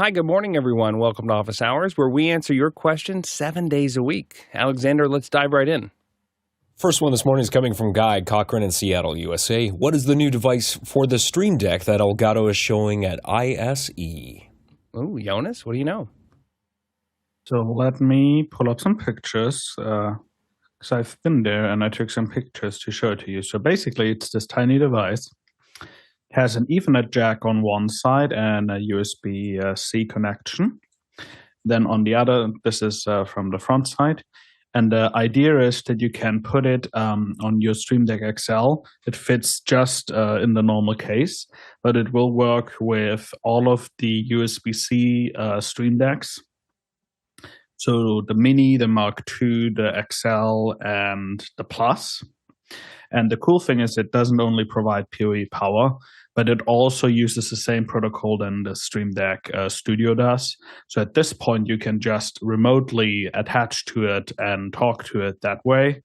Hi, good morning, everyone. Welcome to Office Hours, where we answer your questions 7 days a week. Alexander, let's dive right in. First one this morning is coming from Guy Cochran in Seattle, USA. What is the new device for the Stream Deck that Elgato is showing at ISE? Ooh, Jonas, what do you know? So let me pull up some pictures, because I've been there and I took some pictures to show it to you. So basically, it's this tiny device. It has an Ethernet jack on one side and a USB-C connection. Then on the other, this is from the front side. And the idea is that you can put it on your Stream Deck XL. It fits just in the normal case, but it will work with all of the USB-C Stream Decks. So the Mini, the Mark II, the XL, and the Plus. And the cool thing is it doesn't only provide PoE power, but it also uses the same protocol than the Stream Deck Studio does. So at this point, you can just remotely attach to it and talk to it that way.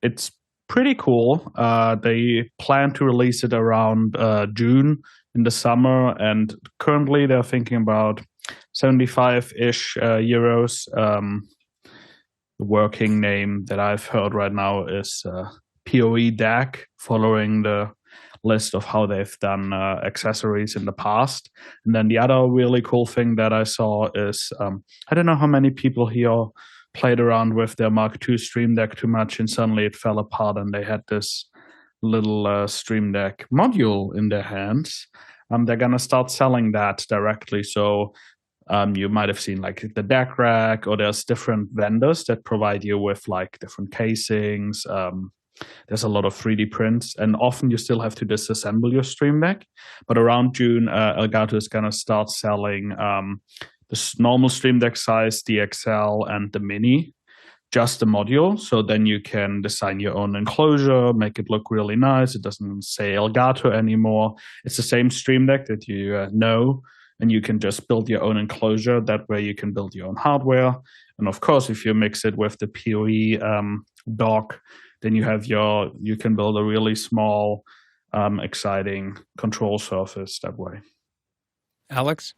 It's pretty cool. They plan to release it around June in the summer, and currently they're thinking about 75-ish euros. The working name that I've heard right now is PoE DAC, following the list of how they've done accessories in the past. And then the other really cool thing that I saw is, I don't know how many people here played around with their Mark II Stream Deck too much, and suddenly it fell apart and they had this little Stream Deck module in their hands. They're going to start selling that directly. So you might have seen like the deck rack, or there's different vendors that provide you with like different casings. There's a lot of 3D prints, and often you still have to disassemble your Stream Deck. But around June, Elgato is going to start selling the normal Stream Deck size, the XL, and the Mini, just the module. So then you can design your own enclosure, make it look really nice. It doesn't say Elgato anymore. It's the same Stream Deck that you know. And you can just build your own enclosure. That way you can build your own hardware. And of course, if you mix it with the PoE dock, then you can build a really small, exciting control surface that way. Alex?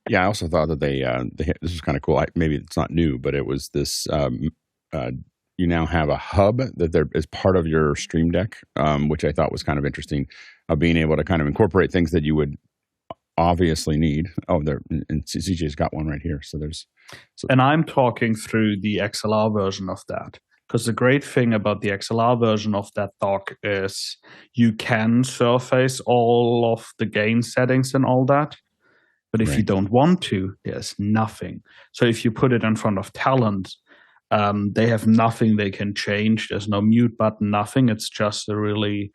Yeah, I also thought that this was kind of cool. Maybe it's not new, but it was this, you now have a hub that is part of your Stream Deck, which I thought was kind of interesting, being able to kind of incorporate things that you would obviously need. Oh, there, and CJ's got one right here. And I'm talking through the XLR version of that, because the great thing about the XLR version of that dock is you can surface all of the gain settings and all that. But if you don't want to, there's nothing. So if you put it in front of Talent, they have nothing they can change. There's no mute button, nothing. It's just a really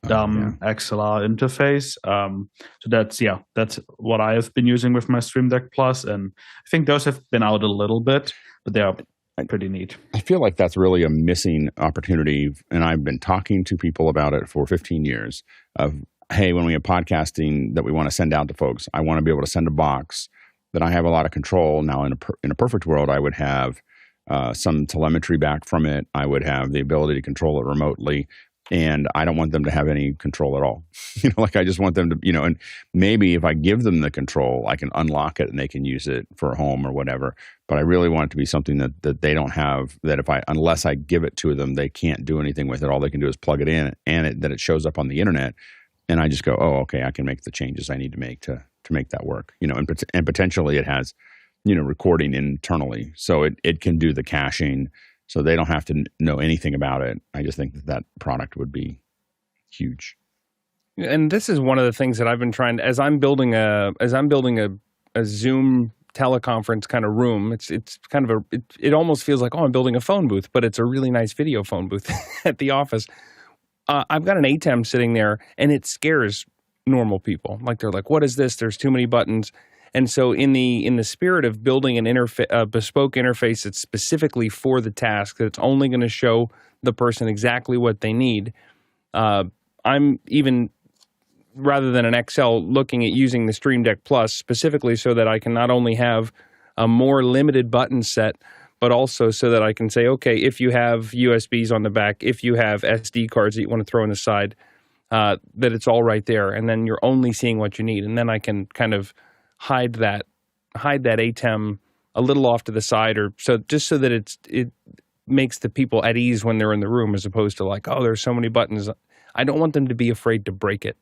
dumb XLR interface. So that's what I have been using with my Stream Deck Plus, and I think those have been out a little bit, but they are pretty neat. I feel like that's really a missing opportunity, and I've been talking to people about it for 15 years of, hey, when we have podcasting that we want to send out to folks, I want to be able to send a box that I have a lot of control. Now, in a perfect world, I would have some telemetry back from it. I would have the ability to control it remotely. And I don't want them to have any control at all. Like I just want them to, and maybe if I give them the control, I can unlock it and they can use it for home or whatever. But I really want it to be something that they don't have, that unless I give it to them, they can't do anything with it. All they can do is plug it in, and that it shows up on the internet. And I just go, oh, okay, I can make the changes I need to make to make that work. And potentially it has, recording internally. So it can do the caching. So they don't have to know anything about it. I just think that product would be huge. And this is one of the things that I've been trying to, as I'm building a Zoom teleconference kind of room. It's kind of it almost feels like, oh, I'm building a phone booth, but it's a really nice video phone booth at the office. I've got an ATEM sitting there, and it scares normal people. Like they're like, what is this? There's too many buttons. And so in the spirit of building a bespoke interface that's specifically for the task, that it's only going to show the person exactly what they need, I'm even, rather than an XL, looking at using the Stream Deck Plus specifically so that I can not only have a more limited button set, but also so that I can say, okay, if you have USBs on the back, if you have SD cards that you want to throw on the side, that it's all right there, and then you're only seeing what you need, and then I can kind of hide that ATEM a little off to the side, or so that it makes the people at ease when they're in the room, as opposed to like, oh, there's so many buttons. I don't want them to be afraid to break it.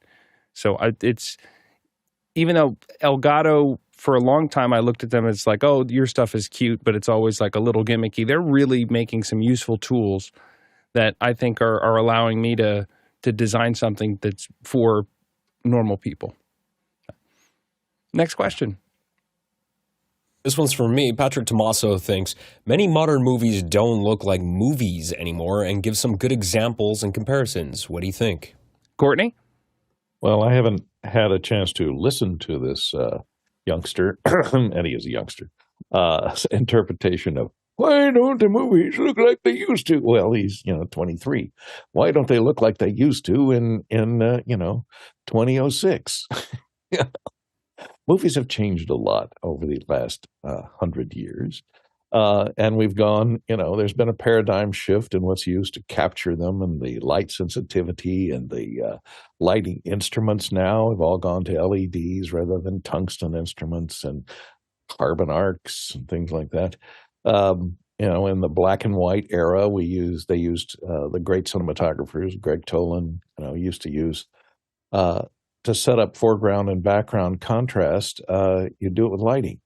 So it's, even though Elgato, for a long time, I looked at them as like, oh, your stuff is cute, but it's always like a little gimmicky. They're really making some useful tools that I think are allowing me to design something that's for normal people. Next question. This one's for me. Patrick Tomasso thinks many modern movies don't look like movies anymore, and gives some good examples and comparisons. What do you think? Courtney? Well, I haven't had a chance to listen to this youngster, and he is a youngster, interpretation of, why don't the movies look like they used to? Well, he's 23. Why don't they look like they used to in 2006? Movies have changed a lot over the last 100 years. And we've gone, there's been a paradigm shift in what's used to capture them, and the light sensitivity and the lighting instruments now have all gone to LEDs rather than tungsten instruments and carbon arcs and things like that. In the black and white era, they used the great cinematographers, Greg Toland, used to use to set up foreground and background contrast. You do it with lighting.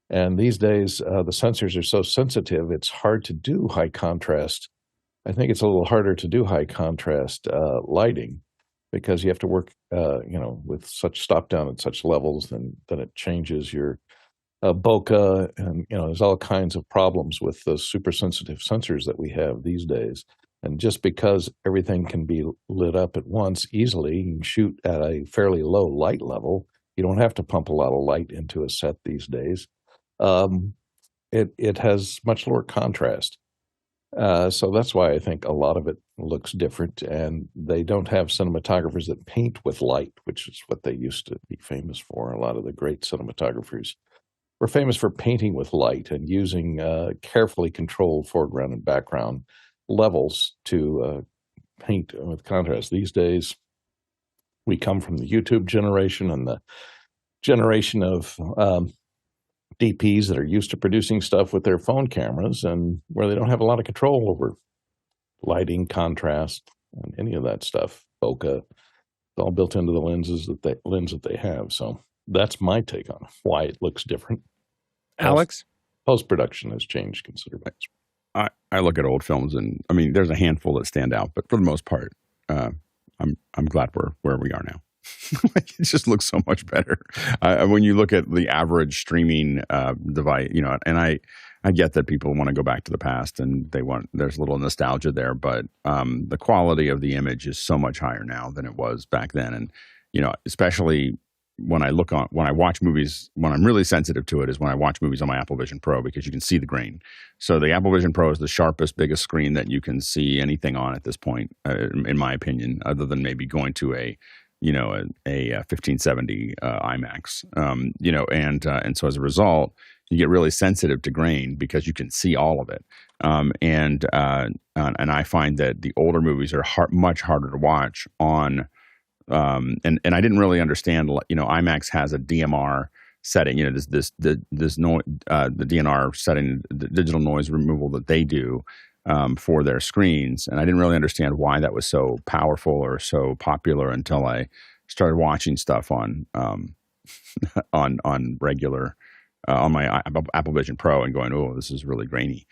And these days, the sensors are so sensitive, it's hard to do high contrast. I think it's a little harder to do high contrast lighting, because you have to work, with such stop down at such levels, then it changes your bokeh, and there's all kinds of problems with the super sensitive sensors that we have these days. And just because everything can be lit up at once easily, you can shoot at a fairly low light level. You don't have to pump a lot of light into a set these days. It has much lower contrast. So that's why I think a lot of it looks different, and they don't have cinematographers that paint with light, which is what they used to be famous for. A lot of the great cinematographers were famous for painting with light and using carefully controlled foreground and background levels to paint with contrast. These days, we come from the YouTube generation and the generation of DPs that are used to producing stuff with their phone cameras, and where they don't have a lot of control over lighting, contrast, and any of that stuff. Bokeh, it's all built into the lens that they have. So that's my take on why it looks different. Alex? Post-production has changed considerably. I look at old films, and I mean, there's a handful that stand out, but for the most part, I'm glad we're where we are now. It just looks so much better when you look at the average streaming device. And I get that people want to go back to the past, and there's a little nostalgia there, but the quality of the image is so much higher now than it was back then, and especially when I watch movies, when I'm really sensitive to it is when I watch movies on my Apple Vision Pro, because you can see the grain. So the Apple Vision Pro is the sharpest, biggest screen that you can see anything on at this point, in my opinion, other than maybe going to a 1570 IMAX, and so as a result, you get really sensitive to grain because you can see all of it. And I find that the older movies are much harder to watch on. And I didn't really understand. IMAX has a DMR setting. The DNR setting, the digital noise removal that they do for their screens, and I didn't really understand why that was so powerful or so popular until I started watching stuff on regular on my Apple Vision Pro and going, oh, this is really grainy.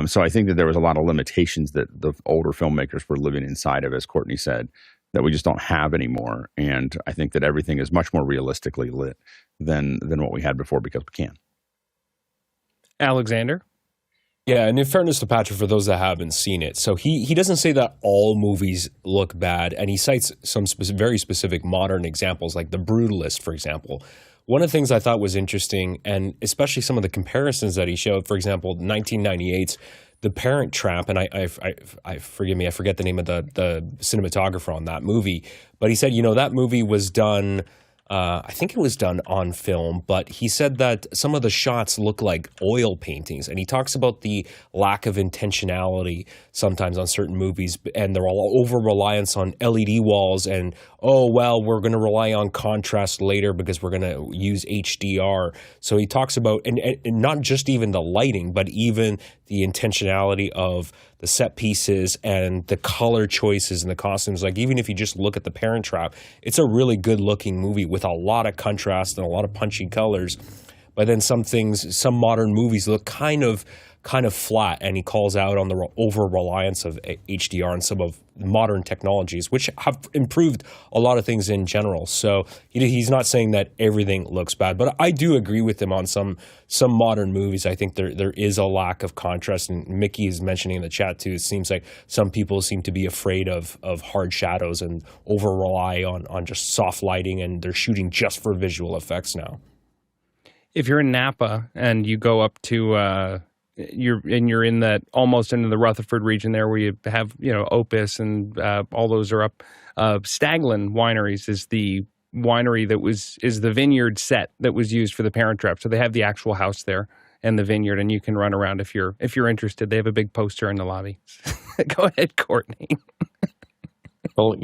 So I think that there was a lot of limitations that the older filmmakers were living inside of, as Courtney said, that we just don't have anymore. And I think that everything is much more realistically lit than what we had before, because we can. Alexander? Yeah, and in fairness to Patrick, for those that haven't seen it, so he doesn't say that all movies look bad, and he cites some very specific modern examples, like The Brutalist, for example. One of the things I thought was interesting, and especially some of the comparisons that he showed, for example, 1998's The Parent Trap, and I forgive me, I forget the name of the cinematographer on that movie, but he said, that movie was done I think it was done on film, but he said that some of the shots look like oil paintings. And he talks about the lack of intentionality sometimes on certain movies, and they're all over-reliance on LED walls and, oh, well, we're going to rely on contrast later because we're going to use HDR. So he talks about, and not just even the lighting, but even the intentionality of the set pieces and the color choices and the costumes. Like, even if you just look at The Parent Trap, it's a really good looking movie with a lot of contrast and a lot of punchy colors. But then some modern movies look kind of flat, and he calls out on the over-reliance of HDR and some of modern technologies, which have improved a lot of things in general. So he's not saying that everything looks bad, but I do agree with him on some modern movies. I think there is a lack of contrast, and Mickey is mentioning in the chat too, it seems like some people seem to be afraid of hard shadows and over-rely on just soft lighting, and they're shooting just for visual effects now. If you're in Napa and you go up to you're in that almost into the Rutherford region there, where you have Opus and all those are up. Staglin Wineries is the winery that is the vineyard set that was used for The Parent Trap. So they have the actual house there and the vineyard, and you can run around if you're interested. They have a big poster in the lobby. Go ahead, Courtney. Well,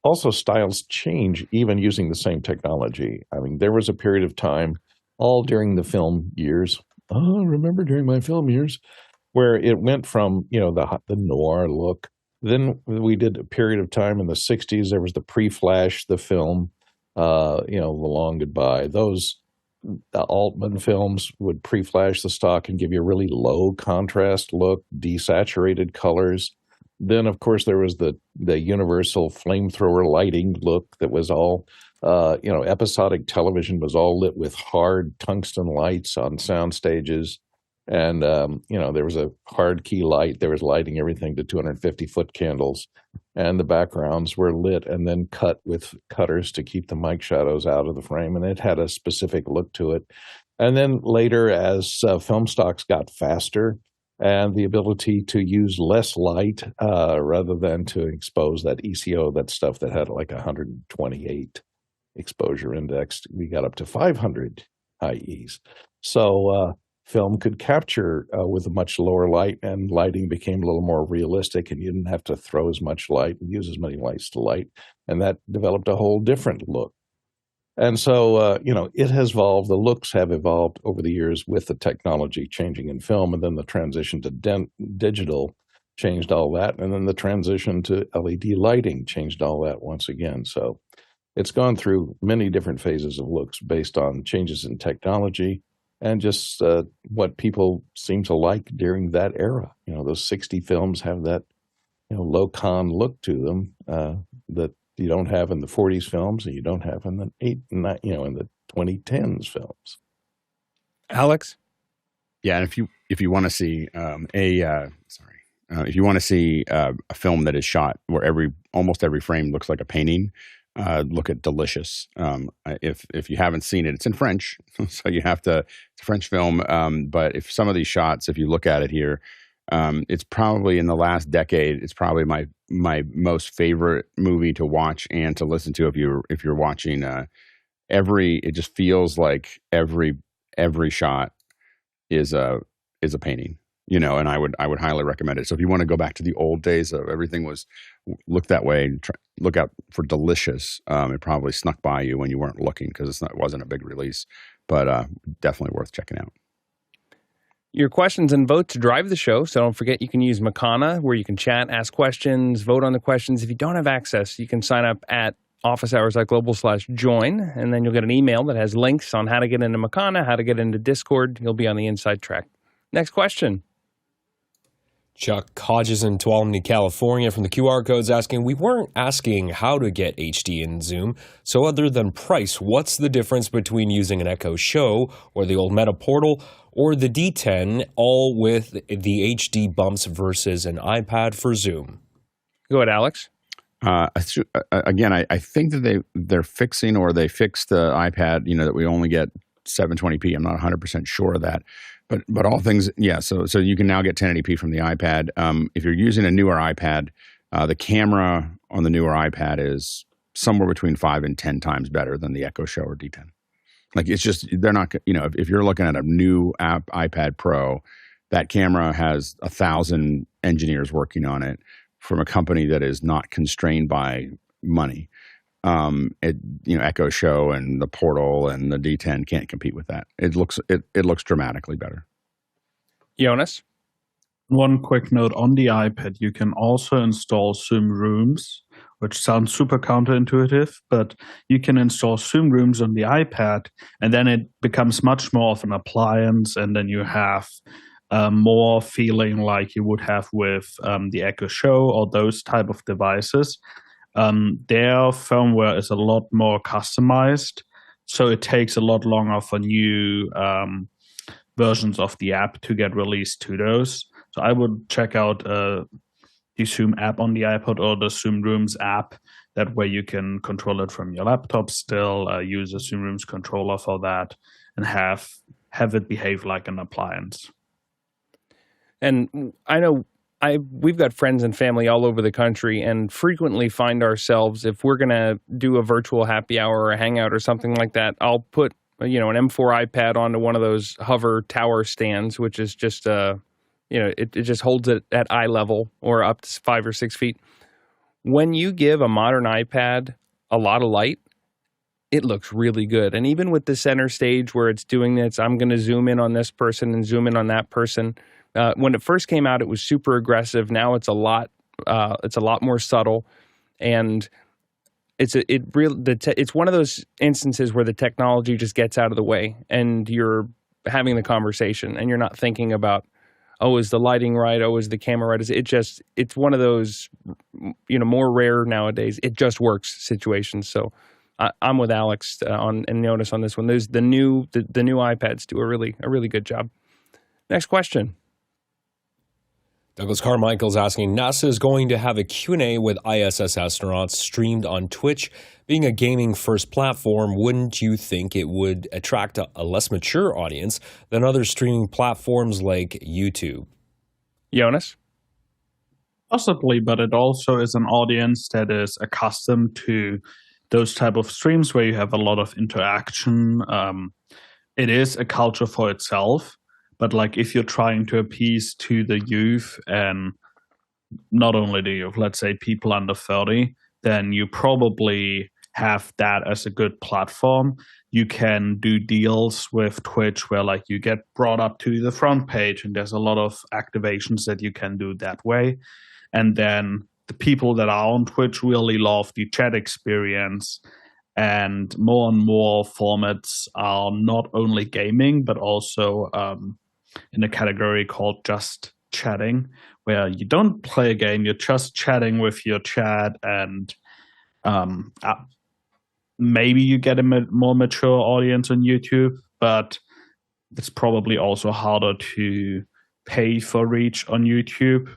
also styles change even using the same technology. I mean, there was a period of time, all during the film years. Oh, remember during my film years, where it went from, the noir look. Then we did a period of time in the 60s. There was the pre-flash, the film, The Long Goodbye. Those Altman films would pre-flash the stock and give you a really low contrast look, desaturated colors. Then, of course, there was the universal flamethrower lighting look that was all episodic television was all lit with hard tungsten lights on sound stages. And, there was a hard key light. There was lighting everything to 250-foot candles. And the backgrounds were lit and then cut with cutters to keep the mic shadows out of the frame. And it had a specific look to it. And then later, as film stocks got faster and the ability to use less light rather than to expose that ECO, that stuff that had like 128 exposure index, we got up to 500 IEs. So film could capture with a much lower light, and lighting became a little more realistic, and you didn't have to throw as much light and use as many lights to light, and that developed a whole different look. And so, it has evolved. The looks have evolved over the years with the technology changing in film, and then the transition to digital changed all that, and then the transition to LED lighting changed all that once again. So it's gone through many different phases of looks based on changes in technology and just what people seem to like during that era. Those 60 films have that low-con look to them that you don't have in the 40s films, and you don't have in the in the 2010s films. Alex? Yeah, and if you want to see if you want to see a film that is shot where almost every frame looks like a painting, look at Delicious. If you haven't seen it, it's in French, so you have to. It's a French film, but if some of these shots, if you look at it here, it's probably in the last decade. It's probably my most favorite movie to watch and to listen to. If you're watching, it just feels like every shot is a painting. And I would highly recommend it. So if you want to go back to the old days of everything look that way, look out for Delicious. It probably snuck by you when you weren't looking because it wasn't a big release, but definitely worth checking out. Your questions and votes drive the show, so don't forget you can use Makana, where you can chat, ask questions, vote on the questions. If you don't have access, you can sign up at officehours.global/join, and then you'll get an email that has links on how to get into Makana, how to get into Discord. You'll be on the inside track. Next question. Chuck Hodges in Tuolumne, California from the QR code's asking, we weren't asking how to get HD in Zoom, so other than price, what's the difference between using an Echo Show or the old Meta Portal or the Dten, all with the HD bumps versus an iPad for Zoom? Go ahead, Alex. Again, I think that they're fixing, or they fixed the iPad, that we only get 720p. I'm not 100% sure of that. But all things, yeah, so you can now get 1080p from the iPad. If you're using a newer iPad, the camera on the newer iPad is somewhere between 5 and 10 times better than the Echo Show or Dten. Like it's just, they're not, if you're looking at a new iPad Pro, that camera has 1,000 engineers working on it from a company that is not constrained by money. Echo Show and the Portal and the D10 can't compete with that. It looks dramatically better. Jonas? One quick note on the iPad, you can also install Zoom Rooms, which sounds super counterintuitive, but you can install Zoom Rooms on the iPad, and then it becomes much more of an appliance, and then you have more feeling like you would have with the Echo Show or those type of devices. Their firmware is a lot more customized, so it takes a lot longer for new versions of the app to get released to those. So I would check out the Zoom app on the iPod or the Zoom Rooms app. That way you can control it from your laptop still, use a Zoom Rooms controller for that, and have it behave like an appliance. And I know we've got friends and family all over the country and frequently find ourselves, if we're going to do a virtual happy hour or a hangout or something like that, I'll put an M4 iPad onto one of those hover tower stands, which is just it just holds it at eye level or up to 5 or 6 feet. When you give a modern iPad a lot of light, it looks really good. And even with the center stage where it's doing this, I'm going to zoom in on this person and zoom in on that person. When it first came out, it was super aggressive. Now it's a lot more subtle, and it's one of those instances where the technology just gets out of the way, and you're having the conversation, and you're not thinking about, oh, is the lighting right? Oh, is the camera right? It's one of those, more rare nowadays. It just works situations. So I'm with Alex and Jonas on this one. There's the new iPads do a really good job. Next question. Douglas Carmichael's asking, NASA is going to have a Q&A with ISS astronauts streamed on Twitch. Being a gaming-first platform, wouldn't you think it would attract a less mature audience than other streaming platforms like YouTube? Jonas? Possibly, but it also is an audience that is accustomed to those type of streams where you have a lot of interaction. It is a culture for itself. But like if you're trying to appease to the youth, and not only the youth, let's say people under 30, then you probably have that as a good platform. You can do deals with Twitch where like you get brought up to the front page, and there's a lot of activations that you can do that way. And then the people that are on Twitch really love the chat experience. And more formats are not only gaming, but also in a category called just chatting, where you don't play a game, you're just chatting with your chat, and maybe you get a more mature audience on YouTube, but it's probably also harder to pay for reach on YouTube.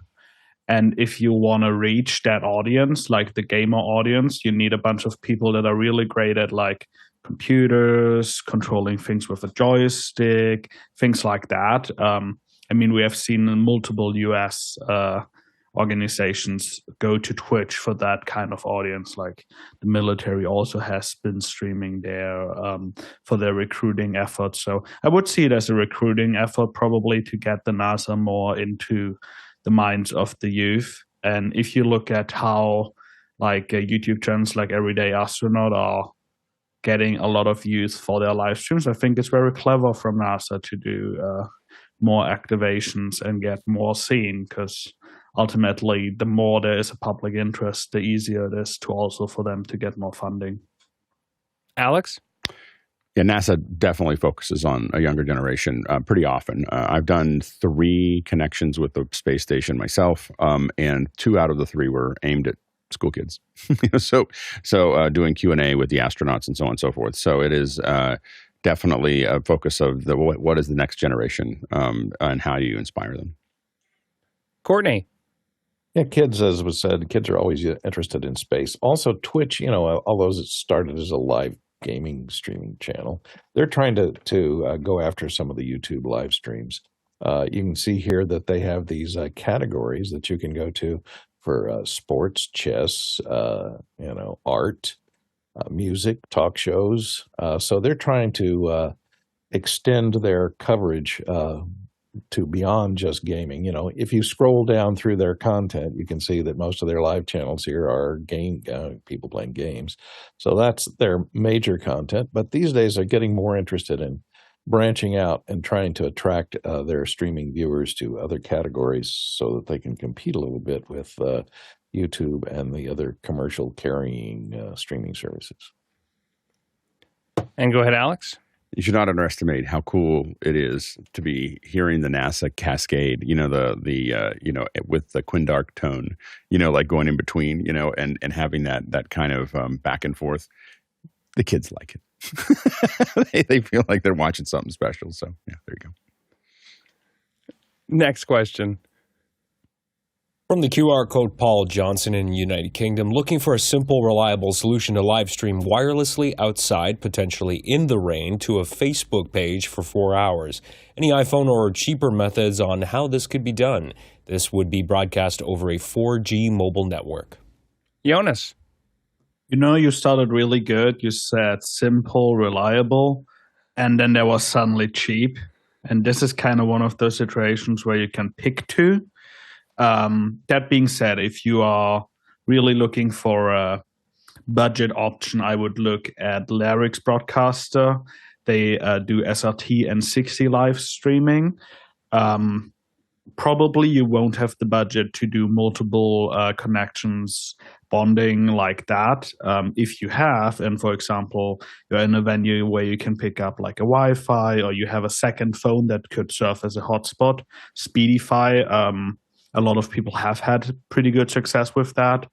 And if you want to reach that audience, like the gamer audience, you need a bunch of people that are really great at like computers, controlling things with a joystick, things like that. We have seen multiple US organizations go to Twitch for that kind of audience. Like the military also has been streaming there for their recruiting efforts. So I would see it as a recruiting effort probably to get the NASA more into the minds of the youth. And if you look at how like YouTube channels like Everyday Astronaut are getting a lot of views for their live streams, I think it's very clever from NASA to do more activations and get more seen, because ultimately the more there is a public interest, the easier it is to also for them to get more funding. Alex? Yeah, NASA definitely focuses on a younger generation pretty often. I've done 3 connections with the space station myself, and 2 out of the 3 were aimed at school kids. So doing Q&A with the astronauts and so on and so forth. So it is definitely a focus of what is the next generation and how do you inspire them. Courtney? Yeah, kids, as was said, kids are always interested in space. Also, Twitch, although it started as a live gaming streaming channel, they're trying to go after some of the YouTube live streams. You can see here that they have these categories that you can go to for sports, chess, art, music, talk shows. So they're trying to extend their coverage to beyond just gaming. If you scroll down through their content, you can see that most of their live channels here are people playing games. So that's their major content. But these days they're getting more interested in branching out and trying to attract their streaming viewers to other categories so that they can compete a little bit with YouTube and the other commercial carrying streaming services. And go ahead, Alex. You should not underestimate how cool it is to be hearing the NASA cascade, with the Quindark tone, like going in between, and having that kind of back and forth. The kids like it. they feel like they're watching something special. So yeah, there you go. Next question. From the QR code, Paul Johnson in the United Kingdom, looking for a simple, reliable solution to live stream wirelessly outside, potentially in the rain, to a Facebook page for 4 hours. Any iPhone or cheaper methods on how this could be done? This would be broadcast over a 4G mobile network. Jonas. You started really good. You said simple, reliable, and then there was suddenly cheap. And this is kind of one of those situations where you can pick two. That being said, if you are really looking for a budget option, I would look at Larry's Broadcaster. They do SRT and 60 live streaming. Probably you won't have the budget to do multiple connections, bonding like that. If you have, and for example, you're in a venue where you can pick up like a Wi-Fi, or you have a second phone that could serve as a hotspot, Speedify, a lot of people have had pretty good success with that.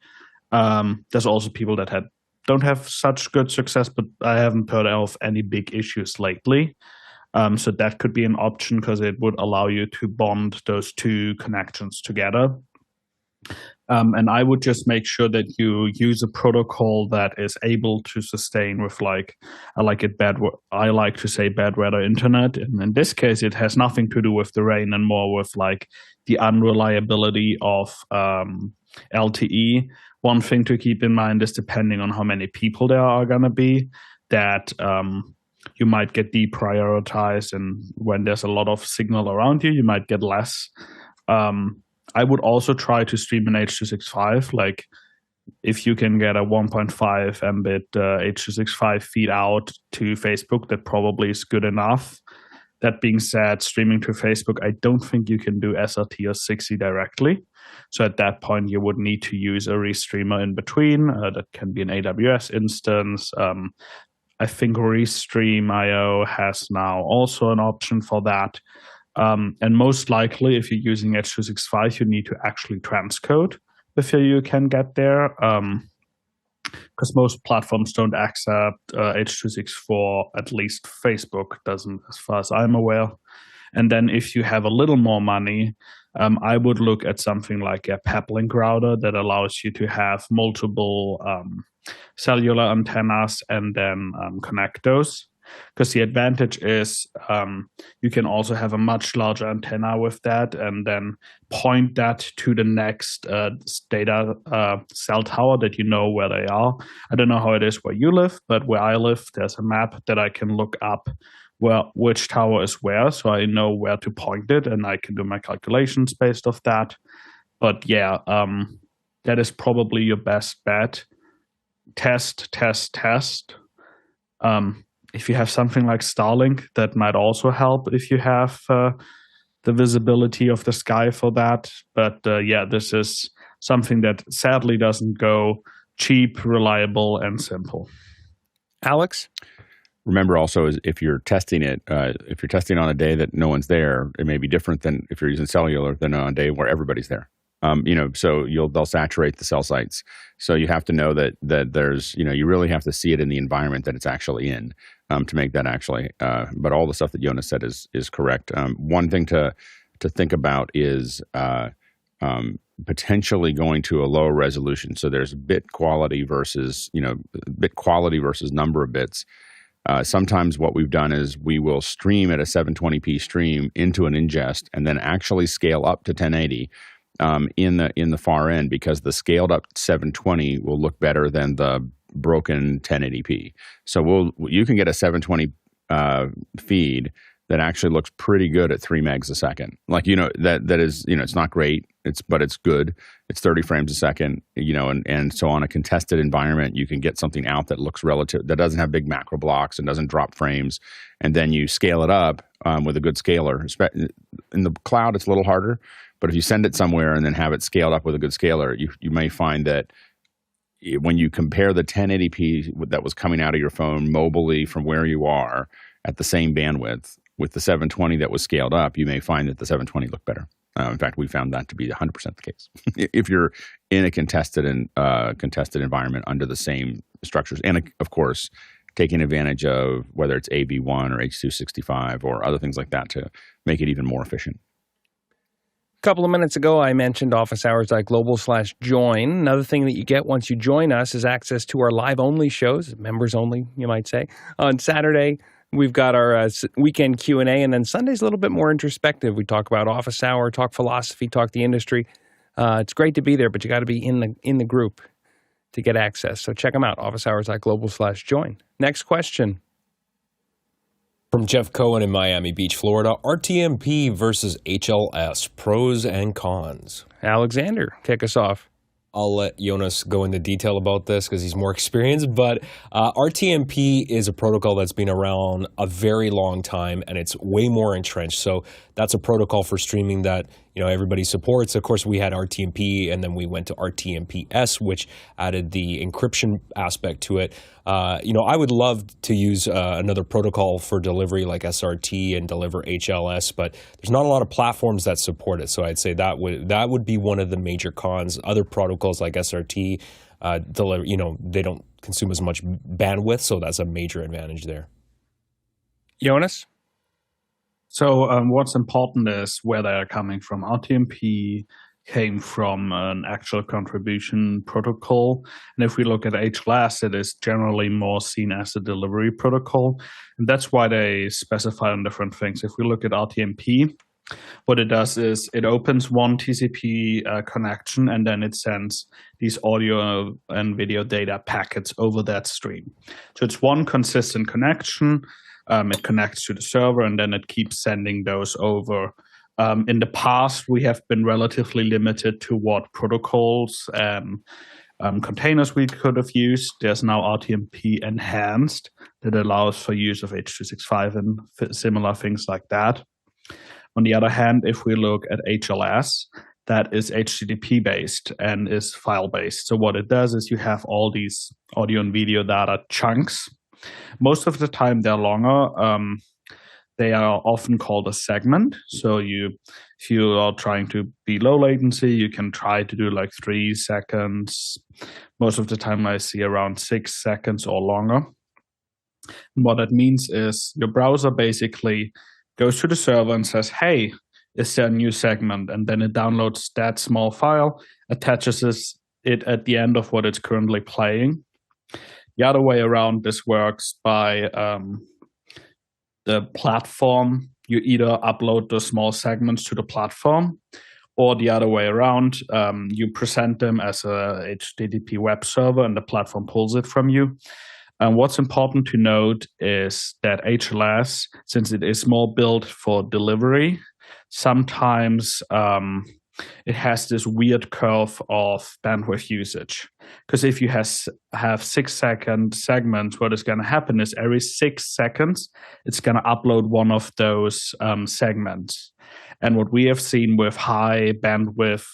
There's also people that don't have such good success, but I haven't heard of any big issues lately. So that could be an option because it would allow you to bond those two connections together. And I would just make sure that you use a protocol that is able to sustain with I like to say bad weather internet. And in this case, it has nothing to do with the rain and more with the unreliability of LTE. One thing to keep in mind is depending on how many people there are going to be, that you might get deprioritized, and when there's a lot of signal around you, you might get less. I would also try to stream in H.265. If you can get a 1.5 Mbit H.265 feed out to Facebook, that probably is good enough. That being said, streaming to Facebook, I don't think you can do SRT or 60 directly. So at that point, you would need to use a restreamer in between. That can be an AWS instance. I think Restream.io has now also an option for that. And most likely, if you're using H.265, you need to actually transcode before you can get there. Because most platforms don't accept H.264, at least Facebook doesn't, as far as I'm aware. And then if you have a little more money, I would look at something like a Peplink router that allows you to have multiple cellular antennas and then connect those. Because the advantage is you can also have a much larger antenna with that and then point that to the next data cell tower that you know where they are. I don't know how it is where you live, but where I live, there's a map that I can look up which tower is where, so I know where to point it, and I can do my calculations based off that. But yeah, that is probably your best bet. Test. If you have something like Starlink, that might also help if you have the visibility of the sky for that. But yeah, this is something that sadly doesn't go cheap, reliable, and simple. Alex? Remember also, is if you're testing it, if you're testing on a day that no one's there, it may be different than if you're using cellular than on a day where everybody's there. So they'll saturate the cell sites. So you have to know that there's, you really have to see it in the environment that it's actually in to make that actually. But all the stuff that Jonas said is correct. One thing to think about is potentially going to a lower resolution. So there's bit quality versus number of bits. Sometimes what we've done is we will stream at a 720p stream into an ingest and then actually scale up to 1080 in the far end, because the scaled up 720 will look better than the broken 1080p. So you can get a 720 feed that actually looks pretty good at 3 megs a second. Like, that is, it's not great, but it's good. It's 30 frames a second, and so on a contested environment, you can get something out that looks that doesn't have big macro blocks and doesn't drop frames. And then you scale it up with a good scaler. In the cloud, it's a little harder, but if you send it somewhere and then have it scaled up with a good scaler, you may find that when you compare the 1080p that was coming out of your phone mobily from where you are at the same bandwidth with the 720 that was scaled up, you may find that the 720 looked better. In fact, we found that to be 100% the case. If you're in a contested environment under the same structures, and of course, taking advantage of whether it's AV1 or H.265 or other things like that to make it even more efficient. A couple of minutes ago, I mentioned officehours.global/join. Another thing that you get once you join us is access to our live-only shows, members only, you might say. On Saturday, we've got our weekend Q&A, and then Sunday's a little bit more introspective. We talk about office hour, talk philosophy, talk the industry. It's great to be there, but you got to be in the group to get access. So check them out, officehours.global/join. Next question. From Jeff Cohen in Miami Beach, Florida, RTMP versus HLS, pros and cons. Alexander, kick us off. I'll let Jonas go into detail about this because he's more experienced, but RTMP is a protocol that's been around a very long time, and it's way more entrenched. So that's a protocol for streaming that everybody supports. Of course, we had RTMP, and then we went to RTMP-S, which added the encryption aspect to it. I would love to use another protocol for delivery like SRT and deliver HLS, but there's not a lot of platforms that support it. So I'd say that would be one of the major cons. Other protocols like SRT deliver, they don't consume as much bandwidth, so that's a major advantage there. Jonas? So what's important is where they're coming from. RTMP came from an actual contribution protocol. And if we look at HLS, it is generally more seen as a delivery protocol. And that's why they specify on different things. If we look at RTMP, what it does is it opens one TCP connection, and then it sends these audio and video data packets over that stream. So it's one consistent connection. It connects to the server, and then it keeps sending those over. In the past, we have been relatively limited to what protocols and containers we could have used. There's now RTMP enhanced that allows for use of H.265 and similar things like that. On the other hand, if we look at HLS, that is HTTP based and is file based. So what it does is you have all these audio and video data chunks. Most of the time they're longer. They are often called a segment. So if you are trying to be low latency, you can try to do like 3 seconds. Most of the time I see around 6 seconds or longer. And what that means is your browser basically goes to the server and says, hey, is there a new segment? And then it downloads that small file, attaches it at the end of what it's currently playing. The other way around, this works by the platform. You either upload the small segments to the platform, or the other way around, you present them as a HTTP web server and the platform pulls it from you. And what's important to note is that HLS, since it is more built for delivery, sometimes it has this weird curve of bandwidth usage. Because if you have 6-second segments, what is going to happen is every 6 seconds, it's going to upload one of those segments. And what we have seen with high bandwidth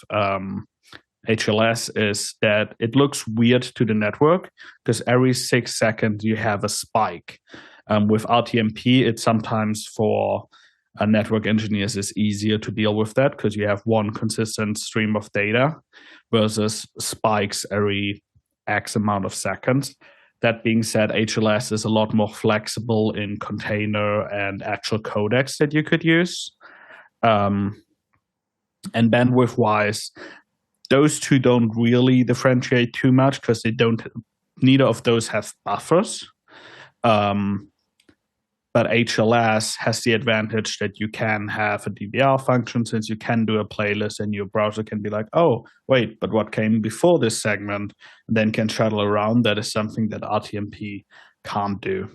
HLS is that it looks weird to the network because every 6 seconds you have a spike. With RTMP, it's sometimes for network engineers is easier to deal with that because you have one consistent stream of data versus spikes every X amount of seconds. That being said, HLS is a lot more flexible in container and actual codecs that you could use. And bandwidth-wise, those two don't really differentiate too much because neither of those have buffers. But HLS has the advantage that you can have a DVR function, since you can do a playlist and your browser can be like, oh, wait, but what came before this segment? And then can shuttle around. That is something that RTMP can't do.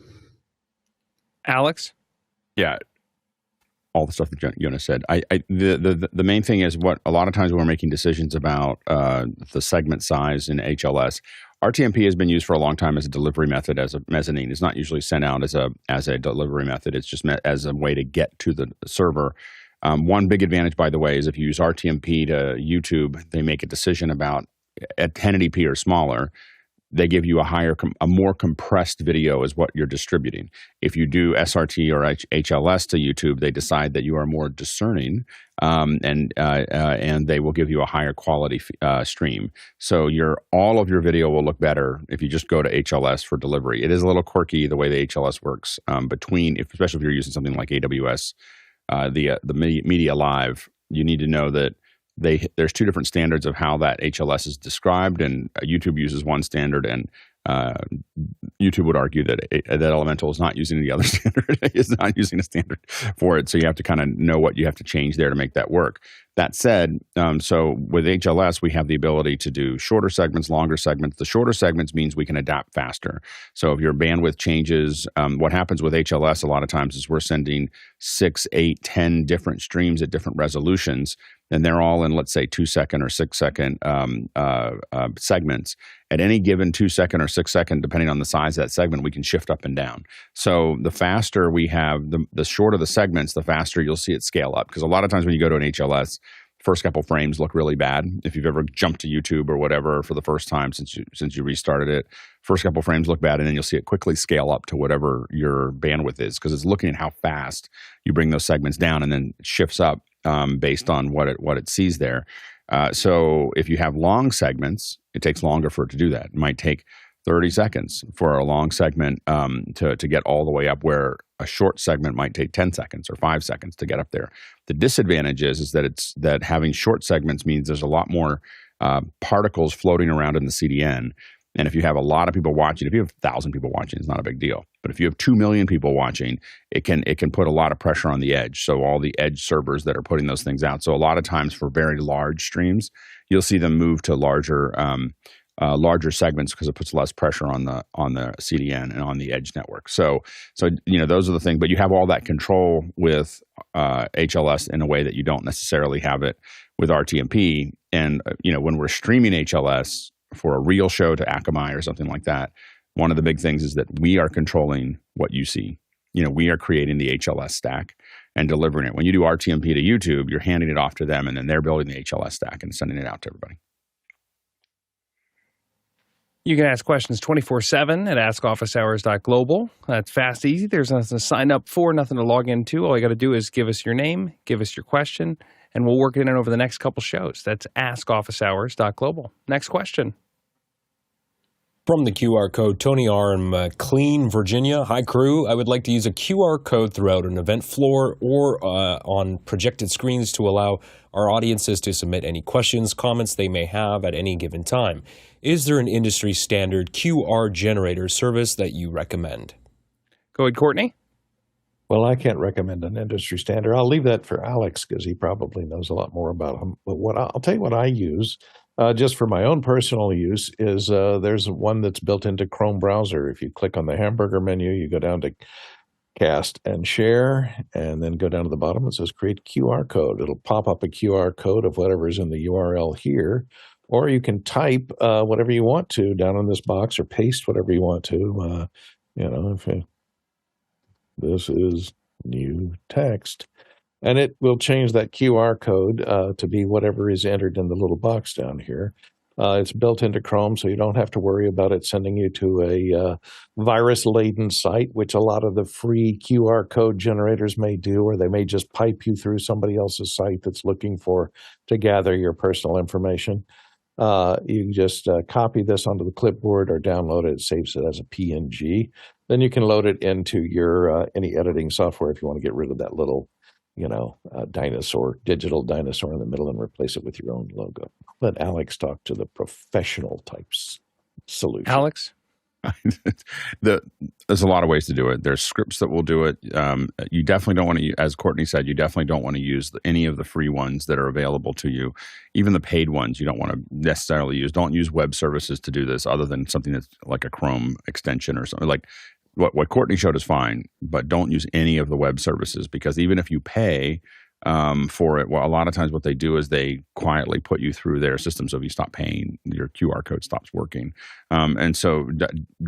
Alex? Yeah. All the stuff that Jonas said. The main thing is what a lot of times when we're making decisions about the segment size in HLS, RTMP has been used for a long time as a delivery method, as a mezzanine. It's not usually sent out as a delivery method. It's just as a way to get to the server. One big advantage, by the way, is if you use RTMP to YouTube, they make a decision about at 1080p or smaller. They give you a more compressed video is what you're distributing. If you do SRT or HLS to YouTube, they decide that you are more discerning, and they will give you a higher quality stream. So all of your video will look better if you just go to HLS for delivery. It is a little quirky the way the HLS works especially if you're using something like AWS, the Media Live. You need to know that there's two different standards of how that HLS is described, and YouTube uses one standard, and YouTube would argue that Elemental is not using the other standard. It's not using a standard for it, so you have to kind of know what you have to change there to make that work. That said, so with HLS, we have the ability to do shorter segments, longer segments. The shorter segments means we can adapt faster. So if your bandwidth changes, what happens with HLS a lot of times is we're sending 6, 8, 10 different streams at different resolutions, and they're all in, let's say, 2-second or 6-second segments. At any given 2-second or 6-second, depending on the size of that segment, we can shift up and down. So the faster we have, the shorter the segments, the faster you'll see it scale up. Because a lot of times when you go to an HLS, first couple frames look really bad. If you've ever jumped to YouTube or whatever for the first time since you restarted it, first couple frames look bad, and then you'll see it quickly scale up to whatever your bandwidth is, because it's looking at how fast you bring those segments down, and then it shifts up based on what it sees there. So if you have long segments, it takes longer for it to do that. It might take 30 seconds for a long segment to get all the way up, where a short segment might take 10 seconds or 5 seconds to get up there. The disadvantage is that having short segments means there's a lot more particles floating around in the CDN. And if you have a lot of people watching, if you have 1,000 people watching, it's not a big deal. But if you have 2 million people watching, it can put a lot of pressure on the edge. So all the edge servers that are putting those things out. So a lot of times for very large streams, you'll see them move to larger segments, because it puts less pressure on the CDN and on the edge network. So those are the things. But you have all that control with HLS in a way that you don't necessarily have it with RTMP. And when we're streaming HLS for a real show to Akamai or something like that, one of the big things is that we are controlling what you see. We are creating the HLS stack and delivering it. When you do RTMP to YouTube, you're handing it off to them, and then they're building the HLS stack and sending it out to everybody. You can ask questions 24/7 at askofficehours.global. That's fast, easy. There's nothing to sign up for, nothing to log into. All you got to do is give us your name, give us your question, and we'll work it in over the next couple shows. That's askofficehours.global. Next question. From the QR code, Tony R. in McLean, Virginia. Hi, crew. I would like to use a QR code throughout an event floor or on projected screens to allow our audiences to submit any questions, comments they may have at any given time. Is there an industry standard QR generator service that you recommend? Go ahead, Courtney. Well, I can't recommend an industry standard. I'll leave that for Alex, because he probably knows a lot more about them. But I'll tell you what I use. Just for my own personal use is there's one that's built into Chrome browser. If you click on the hamburger menu, you go down to cast and share, and then go down to the bottom. It says create QR code. It'll pop up a QR code of whatever's in the URL here, or you can type whatever you want to down in this box, or paste whatever you want to. This is new text. And it will change that QR code to be whatever is entered in the little box down here. It's built into Chrome, so you don't have to worry about it sending you to a virus-laden site, which a lot of the free QR code generators may do, or they may just pipe you through somebody else's site that's looking to gather your personal information. You just copy this onto the clipboard or download it. It saves it as a PNG. Then you can load it into your any editing software if you want to get rid of that little digital dinosaur in the middle, and replace it with your own logo. Let Alex talk to the professional types solution. Alex? There's a lot of ways to do it. There's scripts that will do it. You definitely don't want to, as Courtney said, you definitely don't want to use any of the free ones that are available to you. Even the paid ones you don't want to necessarily use. Don't use web services to do this other than something that's like a Chrome extension or something. Like what Courtney showed is fine, but don't use any of the web services, because even if you pay for it, well, a lot of times what they do is they quietly put you through their system. So if you stop paying, your QR code stops working. And so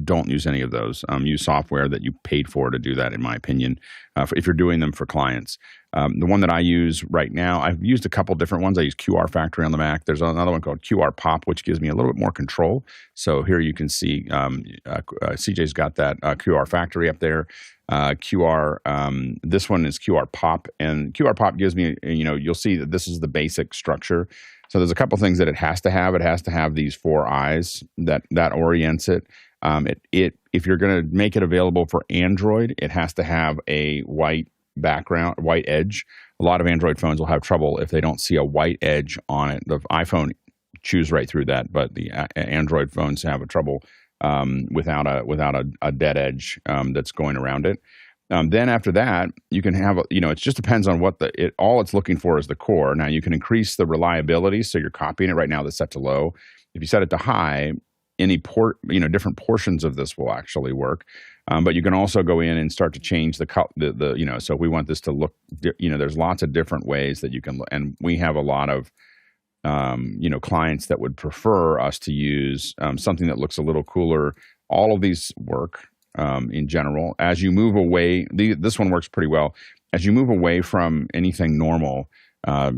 don't use any of those. Use software that you paid for to do that, in my opinion, if you're doing them for clients. The one that I use right now, I've used a couple different ones. I use QR Factory on the Mac. There's another one called QR Pop, which gives me a little bit more control. So here you can see CJ's got that QR Factory up there. This one is QR Pop, and QR Pop gives me, you'll see that this is the basic structure. So there's a couple things that it has to have. It has to have these 4 eyes that orients it. If you're going to make it available for Android, it has to have a white background, white edge. A lot of Android phones will have trouble if they don't see a white edge on it. The iPhone chews right through that, but the Android phones have a trouble without a dead edge that's going around it. Then after that, you can have, it just depends on what all it's looking for is the core. Now you can increase the reliability. So you're copying it right now that's set to low. If you set it to high, different portions of this will actually work. But you can also go in and start to change so if we want this to look, there's lots of different ways that you can, and we have a lot of, clients that would prefer us to use something that looks a little cooler. All of these work in general. As you move away, this one works pretty well. As you move away from anything normal,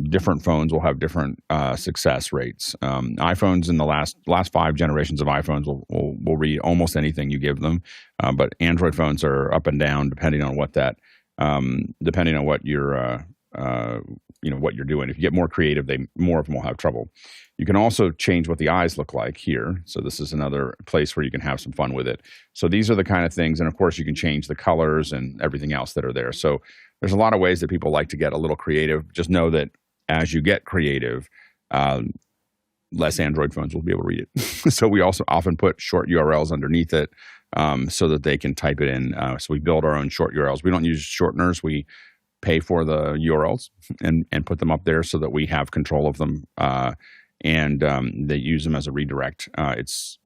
different phones will have different success rates. iPhones in the last 5 generations of iPhones will read almost anything you give them, but Android phones are up and down depending on what you're what you're doing. If you get more creative, more of them will have trouble. You can also change what the eyes look like here. So this is another place where you can have some fun with it. So these are the kind of things, and of course you can change the colors and everything else that are there. So there's a lot of ways that people like to get a little creative. Just know that as you get creative, less Android phones will be able to read it. So we also often put short URLs underneath it so that they can type it in. So we build our own short URLs. We don't use shorteners. We pay for the URLs and put them up there so that we have control of them, and they use them as a redirect. It's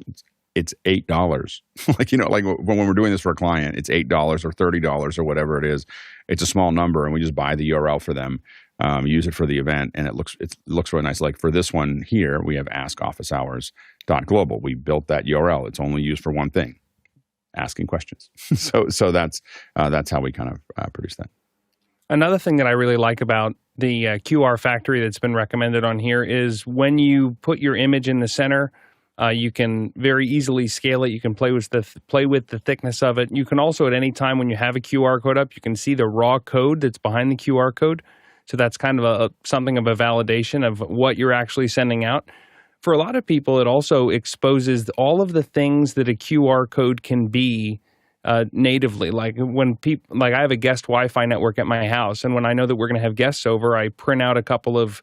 $8. like when we're doing this for a client, it's $8 or $30 or whatever it is. It's a small number, and we just buy the URL for them, use it for the event, and it looks really nice. Like for this one here, we have askofficehours.global. We built that URL. It's only used for one thing, asking questions. So that's how we kind of produce that. Another thing that I really like about the QR Factory that's been recommended on here is when you put your image in the center, you can very easily scale it. You can play with the thickness of it. You can also, at any time when you have a QR code up, you can see the raw code that's behind the QR code. So that's kind of something of a validation of what you're actually sending out. For a lot of people, it also exposes all of the things that a QR code can be natively. Like when people, like I have a guest Wi-Fi network at my house, and when I know that we're going to have guests over, I print out a couple of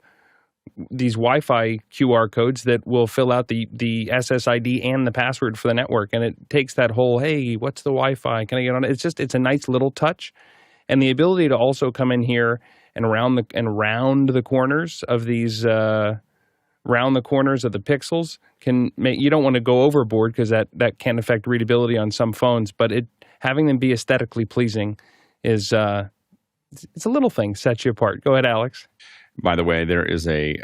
these Wi-Fi QR codes that will fill out the SSID and the password for the network, and it takes that whole, hey, what's the Wi-Fi? Can I get on it? It's a nice little touch, and the ability to also come in here and round the corners of these round the corners of the pixels can make, you don't want to go overboard because that can affect readability on some phones, but having them be aesthetically pleasing is it's a little thing, sets you apart. Go ahead, Alex. By the way, there is a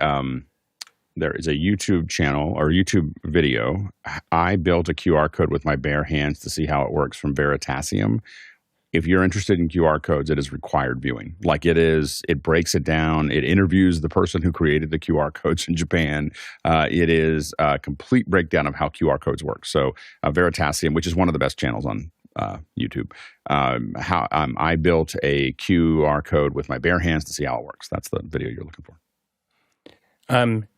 YouTube channel or YouTube video. I built a QR code with my bare hands to see how it works from Veritasium. If you're interested in QR codes, it is required viewing. Like it breaks it down. It interviews the person who created the QR codes in Japan. It is a complete breakdown of how QR codes work. So Veritasium, which is one of the best channels on YouTube, I built a QR code with my bare hands to see how it works. That's the video you're looking for.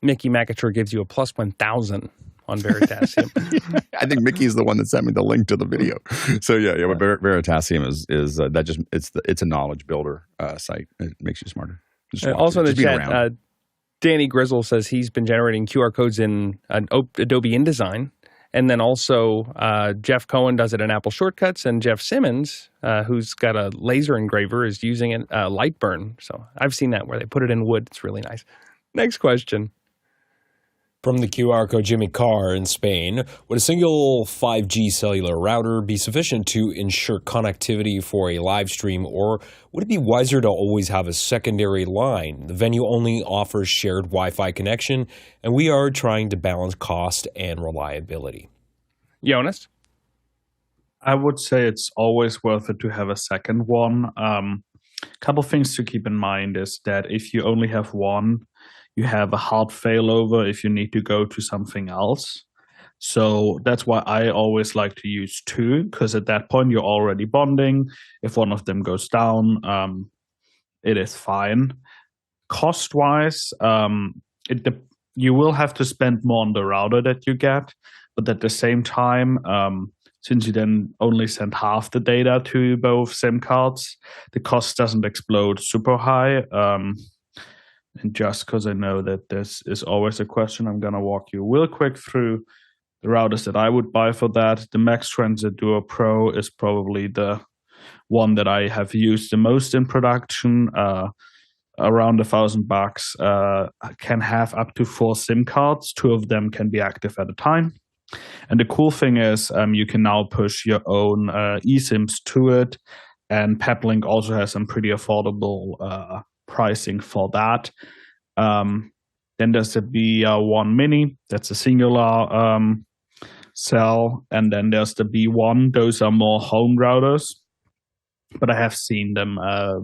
Mickey McAture gives you a plus 1,000 on Veritasium. I think Mickey's the one that sent me the link to the video. So yeah. Veritasium is it's a knowledge builder site. It makes you smarter. Also in the chat, Danny Grizzle says he's been generating QR codes in Adobe InDesign, And then also Jeff Cohen does it in Apple Shortcuts, and Jeff Simmons, who's got a laser engraver, is using it Lightburn. So I've seen that where they put it in wood. It's really nice. Next question. From the QR code, Jimmy Carr in Spain, would a single 5G cellular router be sufficient to ensure connectivity for a live stream, or would it be wiser to always have a secondary line? The venue only offers shared Wi-Fi connection, and we are trying to balance cost and reliability. Jonas? I would say it's always worth it to have a second one. Couple things to keep in mind is that if you only have one, you have a hard failover if you need to go to something else. So that's why I always like to use two, because at that point you're already bonding. If one of them goes down, it is fine. Cost-wise, you will have to spend more on the router that you get, but at the same time, since you then only send half the data to both SIM cards, the cost doesn't explode super high. And just because I know that this is always a question, I'm going to walk you real quick through the routers that I would buy for that. The Max Transit Duo Pro is probably the one that I have used the most in production. Around $1,000, can have up to 4 SIM cards. 2 of them can be active at a time. And the cool thing is you can now push your own eSIMs to it. And Peplink also has some pretty affordable pricing for that. Then there's the B1 Mini. That's a singular cell. And then there's the B1. Those are more home routers. But I have seen them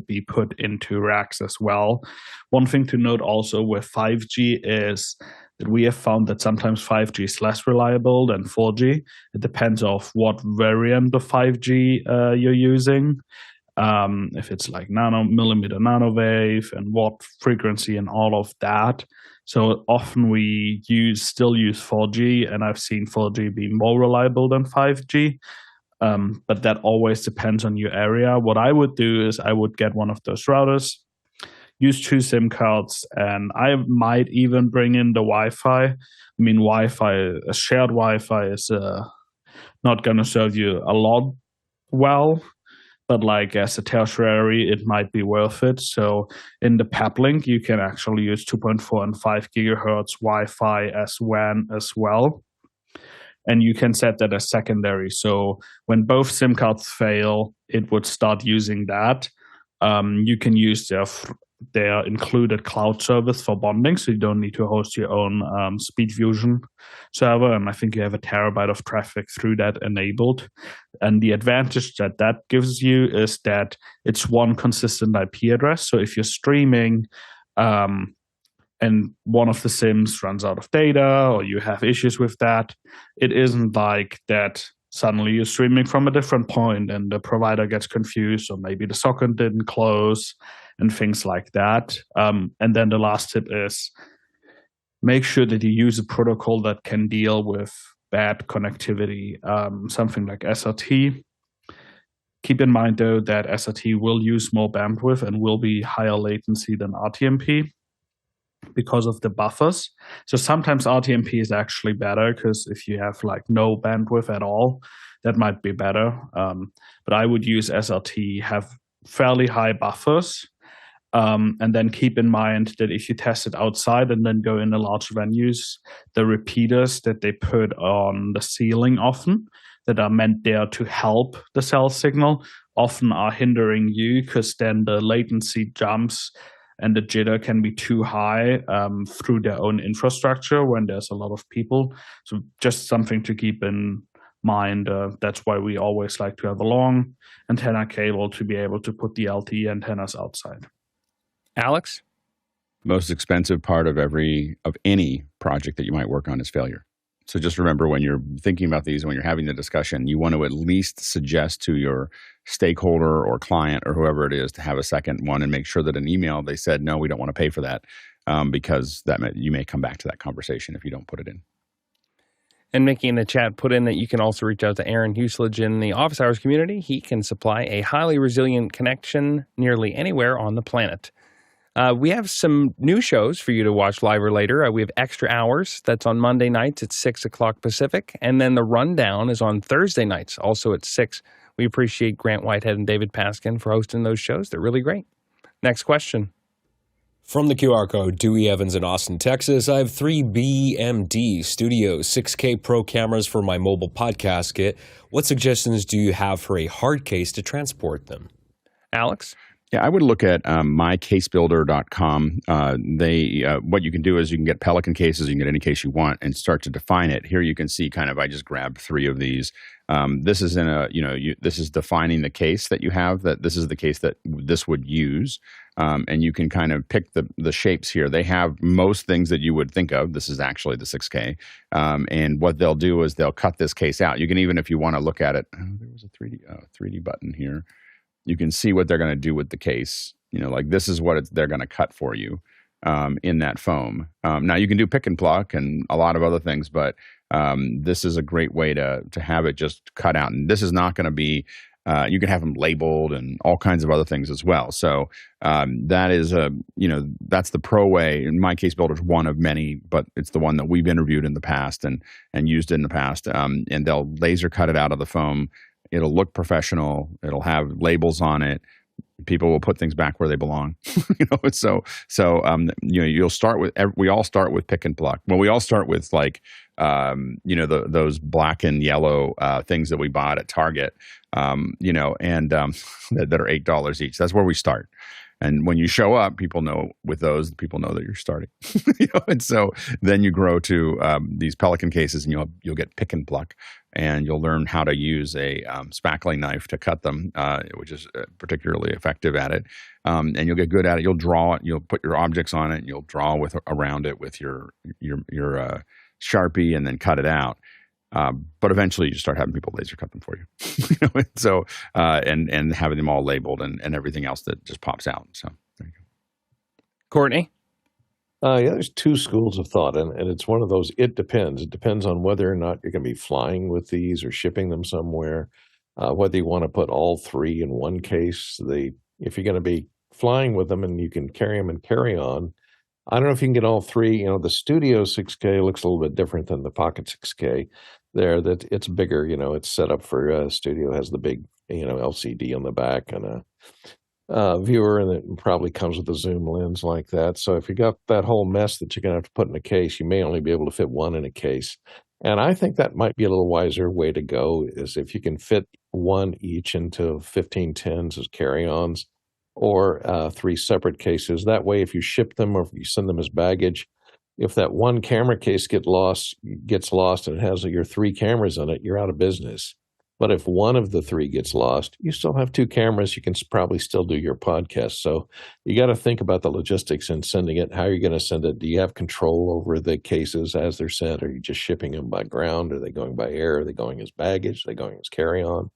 be put into racks as well. One thing to note also with 5G is that we have found that sometimes 5G is less reliable than 4G. It depends on what variant of 5G you're using. If it's like millimeter nanowave and what frequency and all of that. So often we still use 4G, and I've seen 4G be more reliable than 5G. But that always depends on your area. What I would do is I would get one of those routers, use 2 SIM cards, and I might even bring in the Wi-Fi. I mean, a shared Wi-Fi is not going to serve you a lot well. But like as a tertiary, it might be worth it. So in the Peplink, you can actually use 2.4 and 5 gigahertz Wi-Fi as WAN as well. And you can set that as secondary. So when both SIM cards fail, it would start using that. You can use their included cloud service for bonding, so you don't need to host your own SpeedFusion server. And I think you have 1 terabyte of traffic through that enabled. And the advantage that gives you is that it's one consistent IP address. So if you're streaming and one of the SIMs runs out of data or you have issues with that, it isn't like that suddenly you're streaming from a different point and the provider gets confused, or maybe the socket didn't close and things like that. And then the last tip is make sure that you use a protocol that can deal with bad connectivity, something like SRT. Keep in mind, though, that SRT will use more bandwidth and will be higher latency than RTMP because of the buffers. So sometimes RTMP is actually better, because if you have like no bandwidth at all, that might be better. But I would use SRT, have fairly high buffers. And then keep in mind that if you test it outside and then go into large venues, the repeaters that they put on the ceiling often, that are meant there to help the cell signal, often are hindering you, because then the latency jumps and the jitter can be too high through their own infrastructure when there's a lot of people. So just something to keep in mind. That's why we always like to have a long antenna cable to be able to put the LTE antennas outside. Alex? Most expensive part of any project that you might work on is failure. So just remember, when you're thinking about these, when you're having the discussion, you want to at least suggest to your stakeholder or client or whoever it is to have a second one, and make sure that in email they said, no, we don't want to pay for that, because you may come back to that conversation if you don't put it in. And Mickey in the chat put in that you can also reach out to Aaron Huselage in the office hours community. He can supply a highly resilient connection nearly anywhere on the planet. We have some new shows for you to watch live or later. We have Extra Hours. That's on Monday nights at 6 o'clock Pacific. And then The Rundown is on Thursday nights, also at 6. We appreciate Grant Whitehead and David Paskin for hosting those shows. They're really great. Next question. From the QR code, Dewey Evans in Austin, Texas. I have 3 BMD Studio 6K Pro cameras for my mobile podcast kit. What suggestions do you have for a hard case to transport them? Alex? Yeah, I would look at mycasebuilder.com. What you can do is you can get Pelican cases, you can get any case you want, and start to define it. Here you can see I just grabbed 3 of these. This is this is defining the case that you have, that this is the case that this would use. And you can kind of pick the shapes here. They have most things that you would think of. This is actually the 6K. And what they'll do is they'll cut this case out. You can even, if you want to look at it, there was a 3D button here. You can see what they're going to do with the case. This is what they're going to cut for you in that foam. Now, you can do pick and pluck and a lot of other things, but this is a great way to have it just cut out. And this is not going to be, you can have them labeled and all kinds of other things as well. So that is that's the pro way. And my case builder is one of many, but it's the one that we've interviewed in the past and used in the past. And they'll laser cut it out of the foam. It'll look professional. It'll have labels on it. People will put things back where they belong. You'll start with. We all start with pick and pluck. Well, we all start with those black and yellow things that we bought at Target, that are $8 each. That's where we start. And when you show up, people know with those, people know that you're starting. And so then you grow to these Pelican cases, and you'll get pick and pluck, and you'll learn how to use a spackling knife to cut them, which is particularly effective at it. And you'll get good at it. You'll draw it. You'll put your objects on it, and you'll draw around it with your Sharpie, and then cut it out. But eventually you start having people laser cut them for you, and having them all labeled and everything else that just pops out. So there you go. Courtney? There's 2 schools of thought, and it's one of those, it depends. It depends on whether or not you're going to be flying with these or shipping them somewhere, whether you want to put all 3 in one case. If you're going to be flying with them and you can carry them and carry on, I don't know if you can get all 3. The Studio 6K looks a little bit different than the Pocket 6K. That it's bigger. It's set up for Studio, has the big LCD on the back and a viewer, and it probably comes with a zoom lens like that. So if you got that whole mess that you're going to have to put in a case, you may only be able to fit 1 in a case. And I think that might be a little wiser way to go, is if you can fit 1 each into 1510s as carry-ons, or 3 separate cases. That way, if you ship them or if you send them as baggage, if that 1 camera case gets lost and it has your 3 cameras in it, you're out of business. But if 1 of the 3 gets lost, you still have 2 cameras. You can probably still do your podcast. So you got to think about the logistics in sending it. How are you going to send it? Do you have control over the cases as they're sent? Are you just shipping them by ground? Are they going by air? Are they going as baggage? Are they going as carry-on?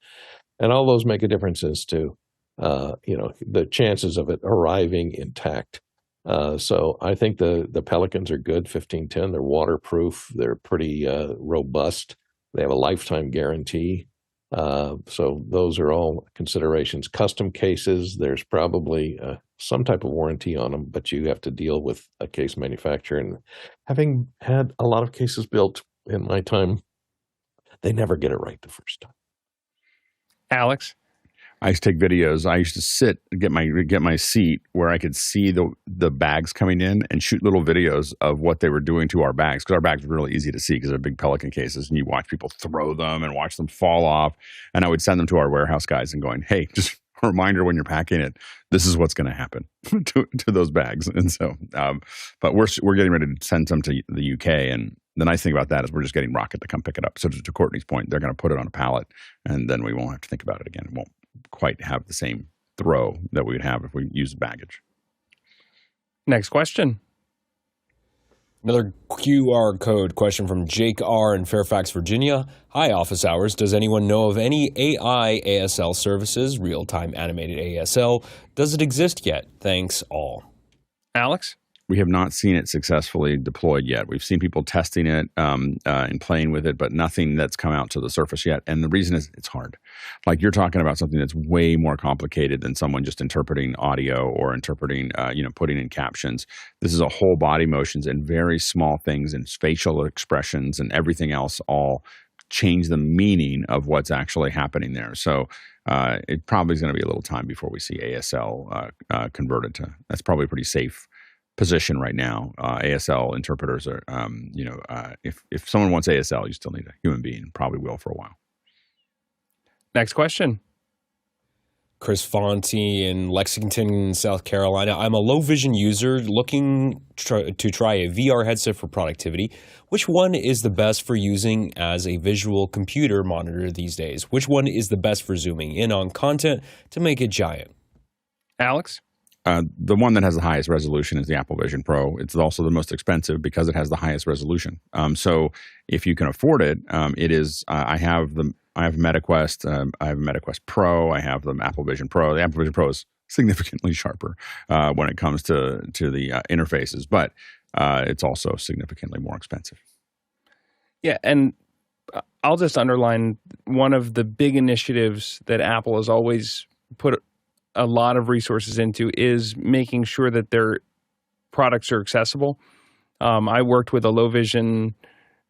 And all those make a difference as to the chances of it arriving intact. So I think the Pelicans are good, 1510. They're waterproof. They're pretty robust. They have a lifetime guarantee. So those are all considerations. Custom cases, there's probably some type of warranty on them, but you have to deal with a case manufacturer. And having had a lot of cases built in my time, they never get it right the first time. Alex? I used to take videos. I used to get my seat where I could see the bags coming in and shoot little videos of what they were doing to our bags, because our bags were really easy to see because they're big Pelican cases, and you watch people throw them and watch them fall off. And I would send them to our warehouse guys and going, hey, just a reminder when you're packing it, this is what's going to happen to those bags. And so, but we're getting ready to send some to the UK, and the nice thing about that is we're just getting Rocket to come pick it up. So to Courtney's point, they're going to put it on a pallet, and then we won't have to think about it again. It won't quite have the same throw that we would have if we used baggage. Next question. Another QR code question from Jake R. in Fairfax, Virginia. Hi, Office Hours. Does anyone know of any AI ASL services, real-time animated ASL? Does it exist yet? Thanks all. Alex? We have not seen it successfully deployed yet. We've seen people testing it and playing with it, but nothing that's come out to the surface yet. And the reason is it's hard. Like you're talking about something that's way more complicated than someone just interpreting audio or interpreting, putting in captions. This is a whole body motions and very small things and facial expressions and everything else all change the meaning of what's actually happening there. So it probably is going to be a little time before we see ASL converted to. That's probably a pretty safe position right now. ASL interpreters are, if someone wants ASL, you still need a human being. Probably will for a while. Next question. Chris Fonte in Lexington, South Carolina. I'm a low vision user looking to try a VR headset for productivity. Which one is the best for using as a visual computer monitor these days? Which one is the best for zooming in on content to make it giant? Alex? The one that has the highest resolution is the Apple Vision Pro. It's also the most expensive because it has the highest resolution. So if you can afford it, it is. I have MetaQuest. I have a MetaQuest Pro. I have the Apple Vision Pro. The Apple Vision Pro is significantly sharper when it comes to the interfaces, but it's also significantly more expensive. Yeah, and I'll just underline one of the big initiatives that Apple has always put a lot of resources into is making sure that their products are accessible. I worked with a low vision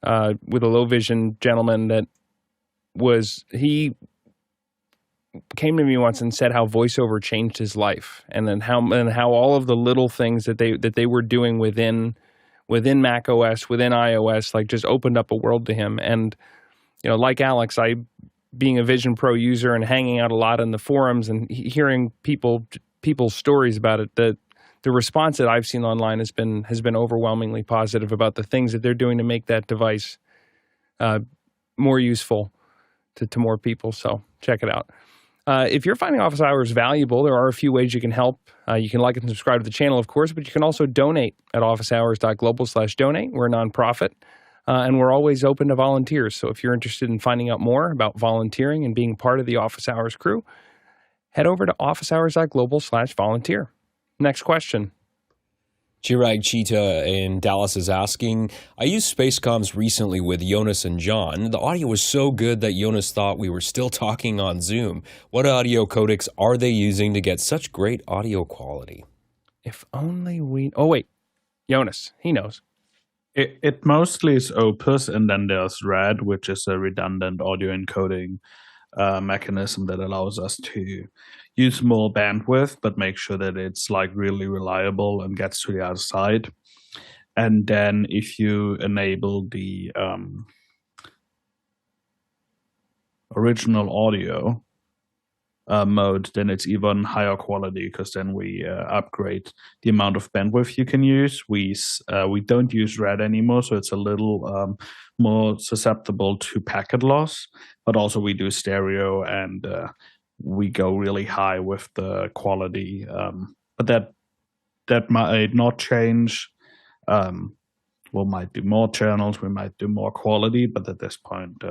gentleman that he came to me once and said how voiceover changed his life, and then how all of the little things that they were doing within Mac OS, within iOS, like just opened up a world to him. And like Alex, being a Vision Pro user and hanging out a lot in the forums and hearing people's stories about it, the response that I've seen online has been overwhelmingly positive about the things that they're doing to make that device more useful to more people. So check it out. If you're finding Office Hours valuable, there are a few ways you can help. You can like and subscribe to the channel, of course, but you can also donate at officehours.global/donate. We're a nonprofit. And we're always open to volunteers. So if you're interested in finding out more about volunteering and being part of the Office Hours crew, head over to officehours.global/volunteer. Next question. Chirag Cheetah in Dallas is asking, I used Spacecommz recently with Jonas and John. The audio was so good that Jonas thought we were still talking on Zoom. What audio codecs are they using to get such great audio quality? If only we... Oh, wait. Jonas, he knows. It mostly is Opus, and then there's RAD, which is a redundant audio encoding mechanism that allows us to use more bandwidth, but make sure that it's like really reliable and gets to the other side. And then if you enable the original audio mode, then it's even higher quality, because then we upgrade the amount of bandwidth you can use. We don't use RAD anymore, so it's a little more susceptible to packet loss, but also we do stereo, and we go really high with the quality. But that might not change. We might do more channels, we might do more quality, but at this point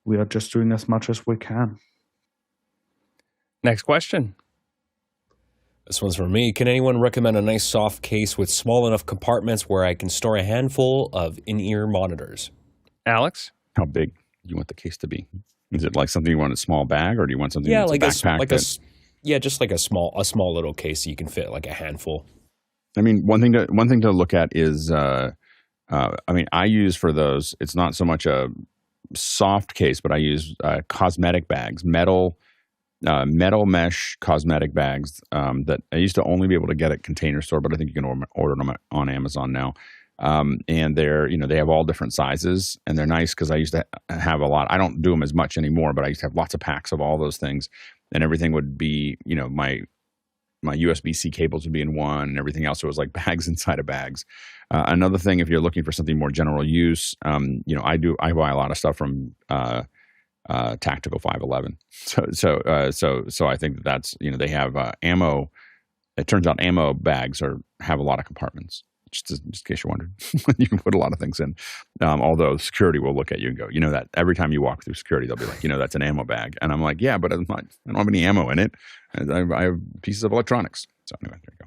we are just doing as much as we can. Next question. This one's for me. Can anyone recommend a nice soft case with small enough compartments where I can store a handful of in-ear monitors? Alex? How big do you want the case to be? Is it like something you want in a small bag, or do you want something that's like a backpack? Just like a small little case so you can fit like a handful. I mean, one thing to look at is, I use for those, it's not so much a soft case, but I use cosmetic bags, metal mesh cosmetic bags that I used to only be able to get at Container Store, but I think you can order them on Amazon now. And they have all different sizes, and they're nice because I used to have a lot. I don't do them as much anymore, but I used to have lots of packs of all those things, and everything would be, my USB-C cables would be in one, and everything else. So it was like bags inside of bags. Another thing, if you're looking for something more general use, I buy a lot of stuff from Tactical 511. So I think that's, they have ammo. It turns out ammo bags have a lot of compartments. Just in case you're wondering, you can put a lot of things in. Although security will look at you and go, that every time you walk through security, they'll be like, that's an ammo bag. And I'm like, yeah, but I don't have any ammo in it. I have pieces of electronics. So anyway, there you go.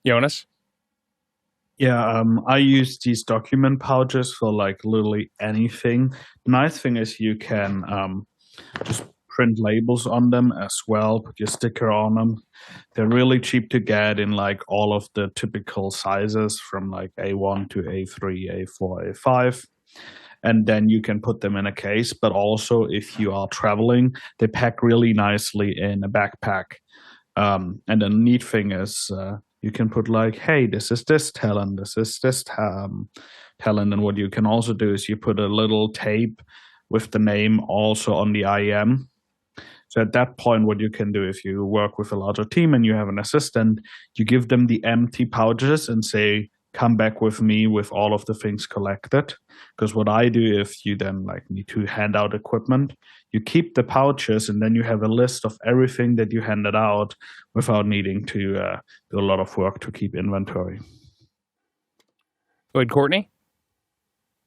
Jonas? Yeah, I use these document pouches for like literally anything. The nice thing is you can just print labels on them as well, put your sticker on them. They're really cheap to get in like all of the typical sizes from like A1 to A3, A4, A5. And then you can put them in a case. But also, if you are traveling, they pack really nicely in a backpack. And the neat thing is, you can put like, hey, this is this talent, this is this talent. And what you can also do is you put a little tape with the name also on the IEM. So at that point, what you can do if you work with a larger team and you have an assistant, you give them the empty pouches and say, come back with me with all of the things collected. Because what I do, if you then like need to hand out equipment, you keep the pouches and then you have a list of everything that you handed out without needing to do a lot of work to keep inventory. Go ahead, Courtney.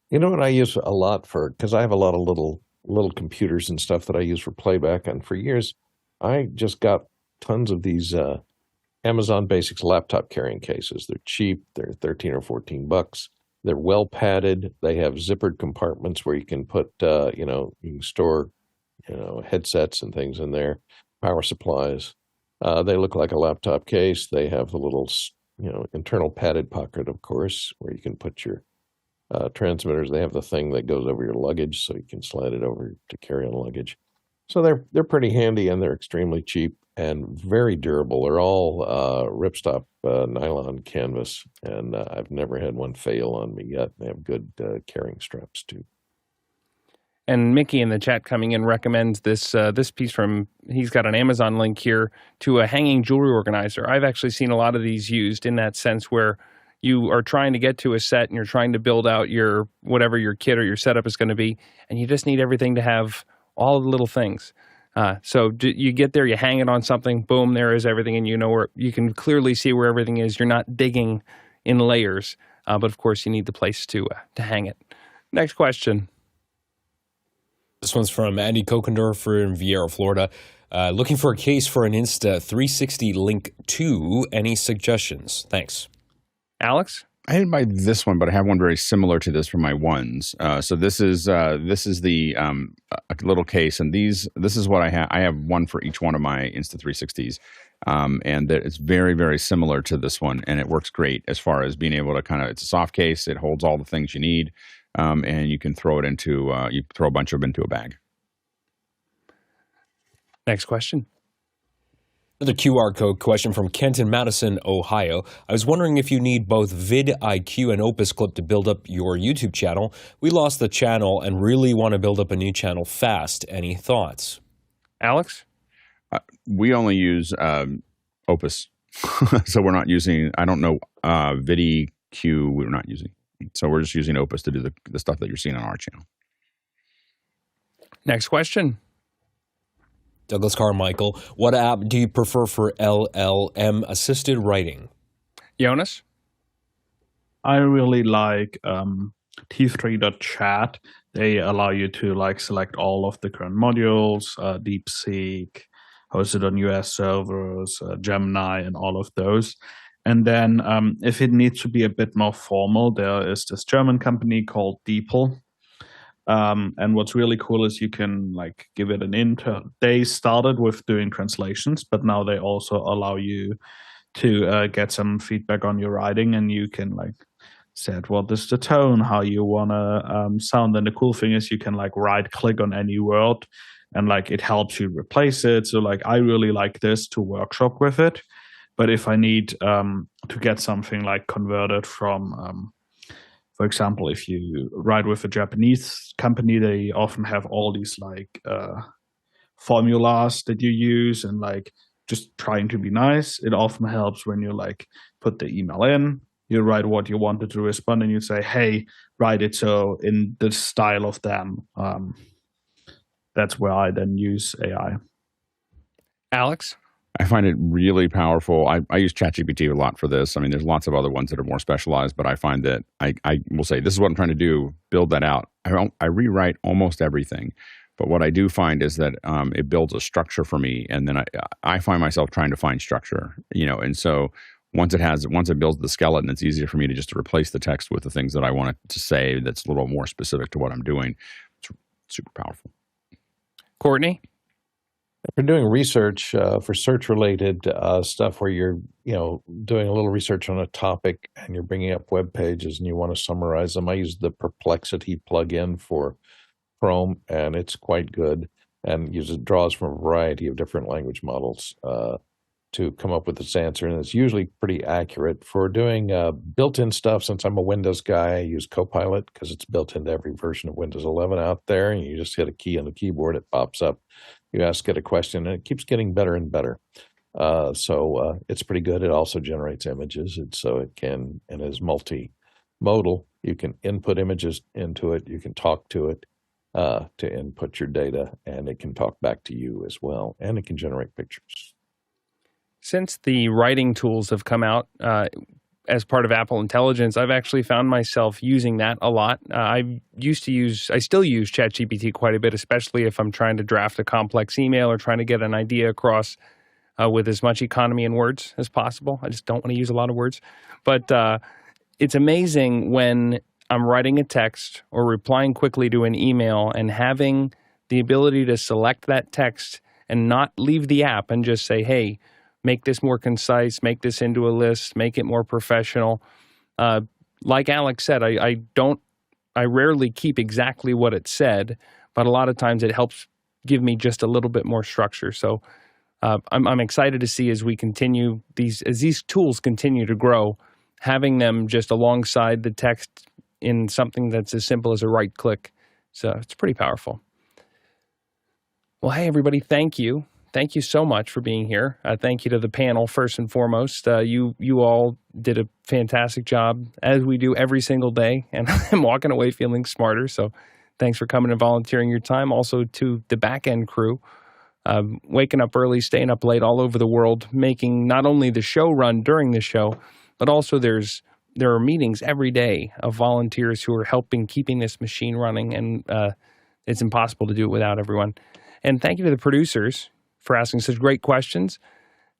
You know what I use a lot for, because I have a lot of little computers and stuff that I use for playback. And for years, I just got tons of these Amazon Basics laptop carrying cases. They're cheap. They're 13 or 14 bucks. They're well padded. They have zippered compartments where you can put, you can store, headsets and things in there, power supplies. They look like a laptop case. They have the little, internal padded pocket, of course, where you can put your transmitters. They have the thing that goes over your luggage, so you can slide it over to carry on luggage. So they're pretty handy, and they're extremely cheap and very durable. They're all ripstop nylon canvas, and I've never had one fail on me yet. They have good carrying straps too. And Mickey in the chat coming in recommends this piece from, he's got an Amazon link here to a hanging jewelry organizer. I've actually seen a lot of these used in that sense where you are trying to get to a set and you're trying to build out your whatever your kit or your setup is going to be, and you just need everything to have all the little things. So you get there, you hang it on something, boom, there is everything, and you know where you can clearly see where everything is. You're not digging in layers, but of course you need the place to hang it. Next question. This one's from Andy Kokendorfer in Vieira, Florida. Looking for a case for an Insta360 Link2. Any suggestions? Thanks. Alex? I didn't buy this one, but I have one very similar to this for my ones. So this is the a little case, and this is what I have. I have one for each one of my Insta360s, and it's very, very similar to this one, and it works great as far as being able to it's a soft case. It holds all the things you need, and you can throw it into you throw a bunch of them into a bag. Next question. Another QR code question from Kent in Madison, Ohio. I was wondering if you need both VidIQ and Opus Clip to build up your YouTube channel. We lost the channel and really want to build up a new channel fast. Any thoughts? Alex? We only use Opus, so we're not using. I don't know VidIQ. We're not using, so we're just using Opus to do the stuff that you're seeing on our channel. Next question. Douglas Carmichael, what app do you prefer for LLM-assisted writing? Jonas? I really like T3.chat. They allow you to select all of the current modules, DeepSeek, hosted on US servers, Gemini, and all of those. And then if it needs to be a bit more formal, there is this German company called DeepL. And what's really cool is you can give it an intern. They started with doing translations, but now they also allow you to get some feedback on your writing, and you can set what is the tone, how you want to sound. And the cool thing is you can right click on any word and it helps you replace it. So I really like this to workshop with it. But if I need to get something converted from for example, if you write with a Japanese company, they often have all these formulas that you use and just trying to be nice. It often helps when you put the email in, you write what you wanted to respond, and you say, hey, write it so in the style of them. That's where I then use AI. Alex? I find it really powerful. I use ChatGPT a lot for this. I mean, there's lots of other ones that are more specialized, but I find that I will say, this is what I'm trying to do, build that out. I rewrite almost everything. But what I do find is that it builds a structure for me. And then I find myself trying to find structure, and so once it builds the skeleton, it's easier for me to just replace the text with the things that I want it to say that's a little more specific to what I'm doing. It's super powerful. Courtney? If you're doing research for search-related stuff where you're, doing a little research on a topic and you're bringing up web pages and you want to summarize them, I use the Perplexity plugin for Chrome, and it's quite good, and draws from a variety of different language models to come up with this answer, and it's usually pretty accurate. For doing built-in stuff, since I'm a Windows guy, I use Copilot because it's built into every version of Windows 11 out there, and you just hit a key on the keyboard, it pops up. You ask it a question, and it keeps getting better and better. So it's pretty good. It also generates images, and so it is multimodal. You can input images into it. You can talk to it to input your data, and it can talk back to you as well, and it can generate pictures. Since the writing tools have come out as part of Apple Intelligence, I've actually found myself using that a lot. I still use ChatGPT quite a bit, especially if I'm trying to draft a complex email or trying to get an idea across with as much economy in words as possible. I just don't want to use a lot of words. But it's amazing when I'm writing a text or replying quickly to an email and having the ability to select that text and not leave the app and just say, hey, make this more concise, make this into a list, make it more professional. Like Alex said, I rarely keep exactly what it said, but a lot of times it helps give me just a little bit more structure. So I'm excited to see as these tools continue to grow, having them just alongside the text in something that's as simple as a right click. So it's pretty powerful. Well, hey, everybody, thank you. Thank you so much for being here. Thank you to the panel, first and foremost. You all did a fantastic job, as we do every single day, and I'm walking away feeling smarter. So thanks for coming and volunteering your time. Also to the back-end crew, waking up early, staying up late all over the world, making not only the show run during the show, but also there are meetings every day of volunteers who are helping keeping this machine running, and it's impossible to do it without everyone. And thank you to the producers for asking such great questions.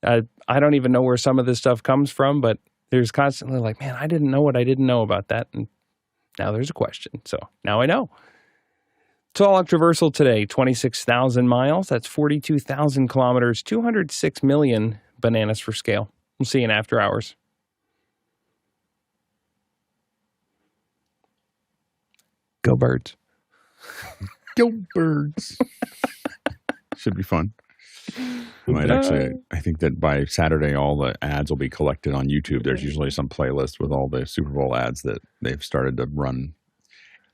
I don't even know where some of this stuff comes from, but there's constantly like, man, I didn't know what I didn't know about that. And now there's a question. So now I know. It's all traversal today, 26,000 miles. That's 42,000 kilometers, 206 million bananas for scale. We'll see you in after hours. Go birds. Go birds. Should be fun. I think that by Saturday, all the ads will be collected on YouTube. There's usually some playlist with all the Super Bowl ads that they've started to run.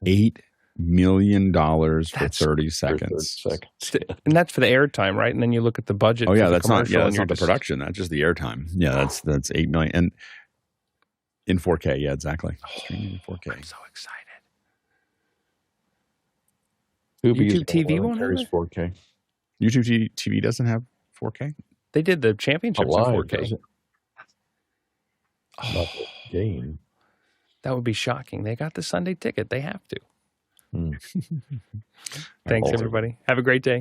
$8 million for 30 seconds. And that's for the airtime, right? And then you look at the budget. Oh, yeah, that's not the production. That's just the airtime. Yeah, that's 8 million. And in 4K, yeah, exactly. Streaming in 4K. I'm so excited. YouTube TV won't have carries it? 4K. YouTube TV doesn't have 4K? They did the championships in 4K. Not the game. That would be shocking. They got the Sunday ticket. They have to. Thanks, everybody. Have a great day.